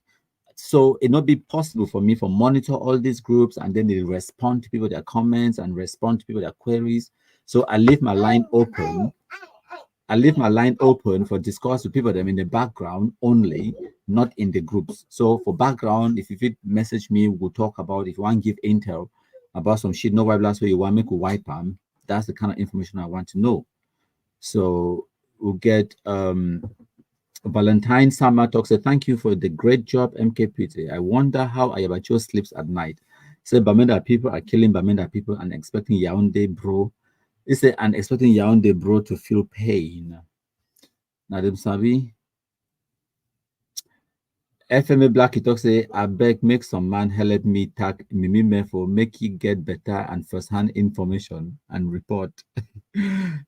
So it not be possible for me to monitor all these groups and then they respond to people their comments and respond to people their queries. So I leave my line open. I leave my line open for discourse with people them in the background only, not in the groups. So for background, if you message me, we'll talk about if you want to give intel about some shit, no blast where you want me to wipe them. That's the kind of information I want to know. So we'll get Valentine Sama talks, thank you for the great job, MKPT. I wonder how Ayabacho sleeps at night. Say Bamenda people are killing Bamenda people and expecting Yaoundé bro. He said, and expecting Yaoundé bro to feel pain. Nadem Sabi. FMA Black, he talks, say, I beg, make some man help me tag Mimi for make you get better and first-hand information and report.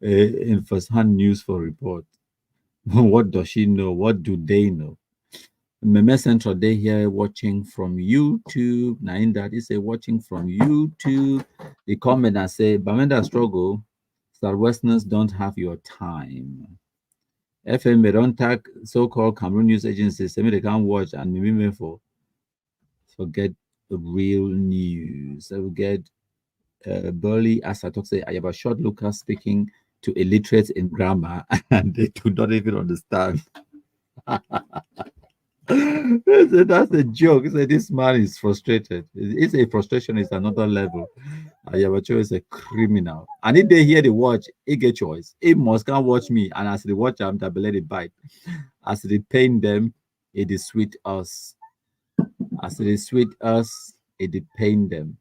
In first-hand news for report. What does she know? What do they know? Meme Central, they here watching from YouTube. Nainda, they say watching from YouTube. They comment and say, Bamenda struggle. Southwesterners don't have your time. FM don't tag so-called Cameroon news agencies. Say they can't watch and maybe for forget the real news. So we get Burley as I talk say Ayaba short Lucas speaking to illiterates in grammar and they do not even understand. That's a joke. This man is frustrated. It's a frustration is another level. Ayabacho is a criminal. And if they hear the watch, he get choice. He must can't watch me. And as they watch them, they let it bite. As they pain them, it is sweet us. As it is sweet us, it pain them.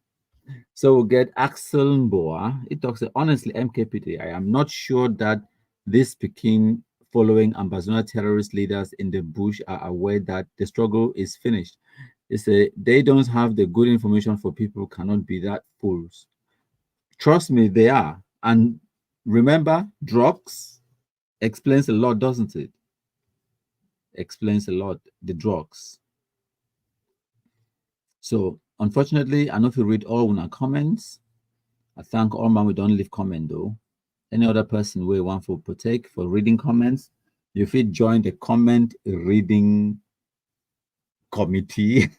So we'll get Axel Boa. It talks honestly, MKPT. I am not sure that this Peking following Ambazona terrorist leaders in the bush are aware that the struggle is finished. They don't have the good information for people who cannot be that fools. Trust me, they are. And remember, drugs explains a lot, doesn't it? Explains a lot, the drugs. So unfortunately, I know if you read all our comments. I thank all man we don't leave comment though. Any other person we want for partake for reading comments, you feel join the comment reading committee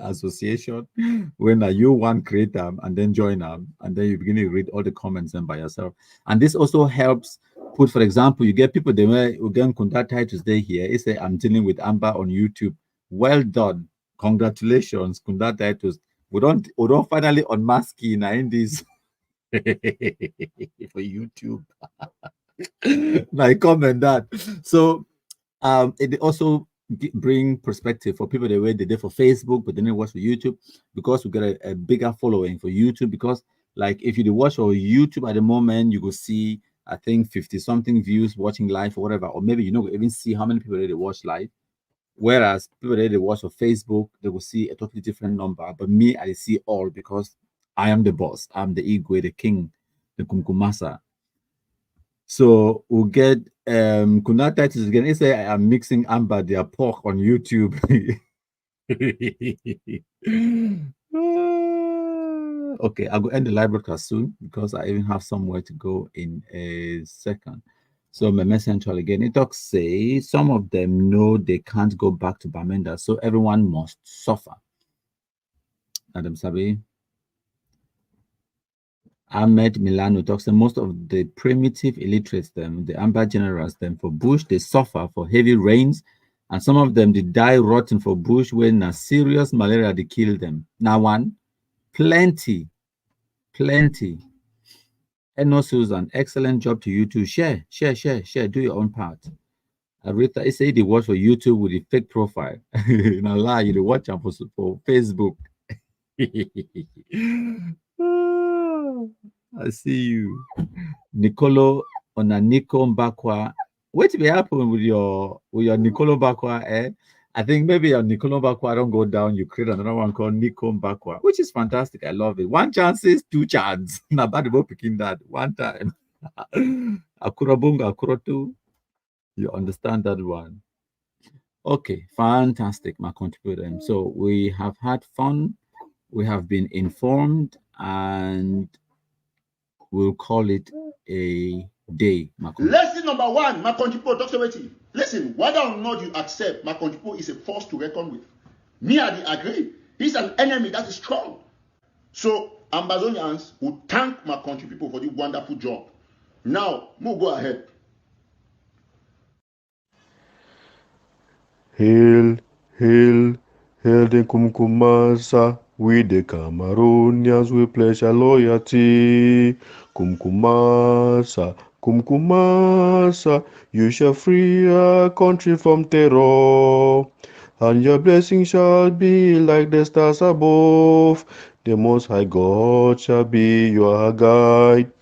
association when you want create them and then join them and then you begin to read all the comments then by yourself. And this also helps put, for example, you get people they will get contact titles day here. It's say I'm dealing with Amber on YouTube. Well done. Congratulations, contact titles. We don't finally unmask in this for YouTube. I comment that. So it also bring perspective for people the way they did for Facebook, but then they watch for YouTube because we get a bigger following for YouTube. Because like if you watch on YouTube at the moment, you will see I think 50 something views watching live or whatever, or maybe you know even see how many people they watch live. Whereas people that they watch on Facebook, they will see a totally different number. But me, I see all because I am the boss. I'm the Igwe, the king, the Kumkumasa. So we'll get Kunata is again. They say I am mixing Amber their pork on YouTube. Okay, I'll go end the live broadcast soon because I even have somewhere to go in a second. So Meme Central again, it talks say some of them know they can't go back to Bamenda, so everyone must suffer. Adam Sabi. Ahmed Milano talks that most of the primitive illiterates, them, the amber generals, them for bush, they suffer for heavy rains, and some of them they die rotten for bush when a serious malaria they kill them. Now one, plenty. And no Susan, excellent job to you too. Share, do your own part. Rita, I say the watch for YouTube with the fake profile. Now lie, you the watch for Facebook. I see you. Nicolo on a Nico Bakwa. What will happen with your Nicolo Bakwa? I think maybe your Nicolo Bakwa don't go down. You create another one called Nico Bakwa, which is fantastic. I love it. One chance is two chance. Not bad about picking that one time. Akura bunga, akura two. You understand that one? Okay, fantastic, my contributor. So we have had fun. We have been informed, and we'll call it a day. Lesson number one, my contributor talks about it. Listen, whether or not you accept, my contributor is a force to reckon with. Me, I agree. He's an enemy that is strong. So Ambazonians will thank my country people for the wonderful job. Now, we'll go ahead. Hail, hail, hail the Kumkumasa. We the Cameroonians, we pledge our loyalty. Kumkumasa, Kumkumasa, you shall free our country from terror. And your blessing shall be like the stars above. The Most High God shall be your guide.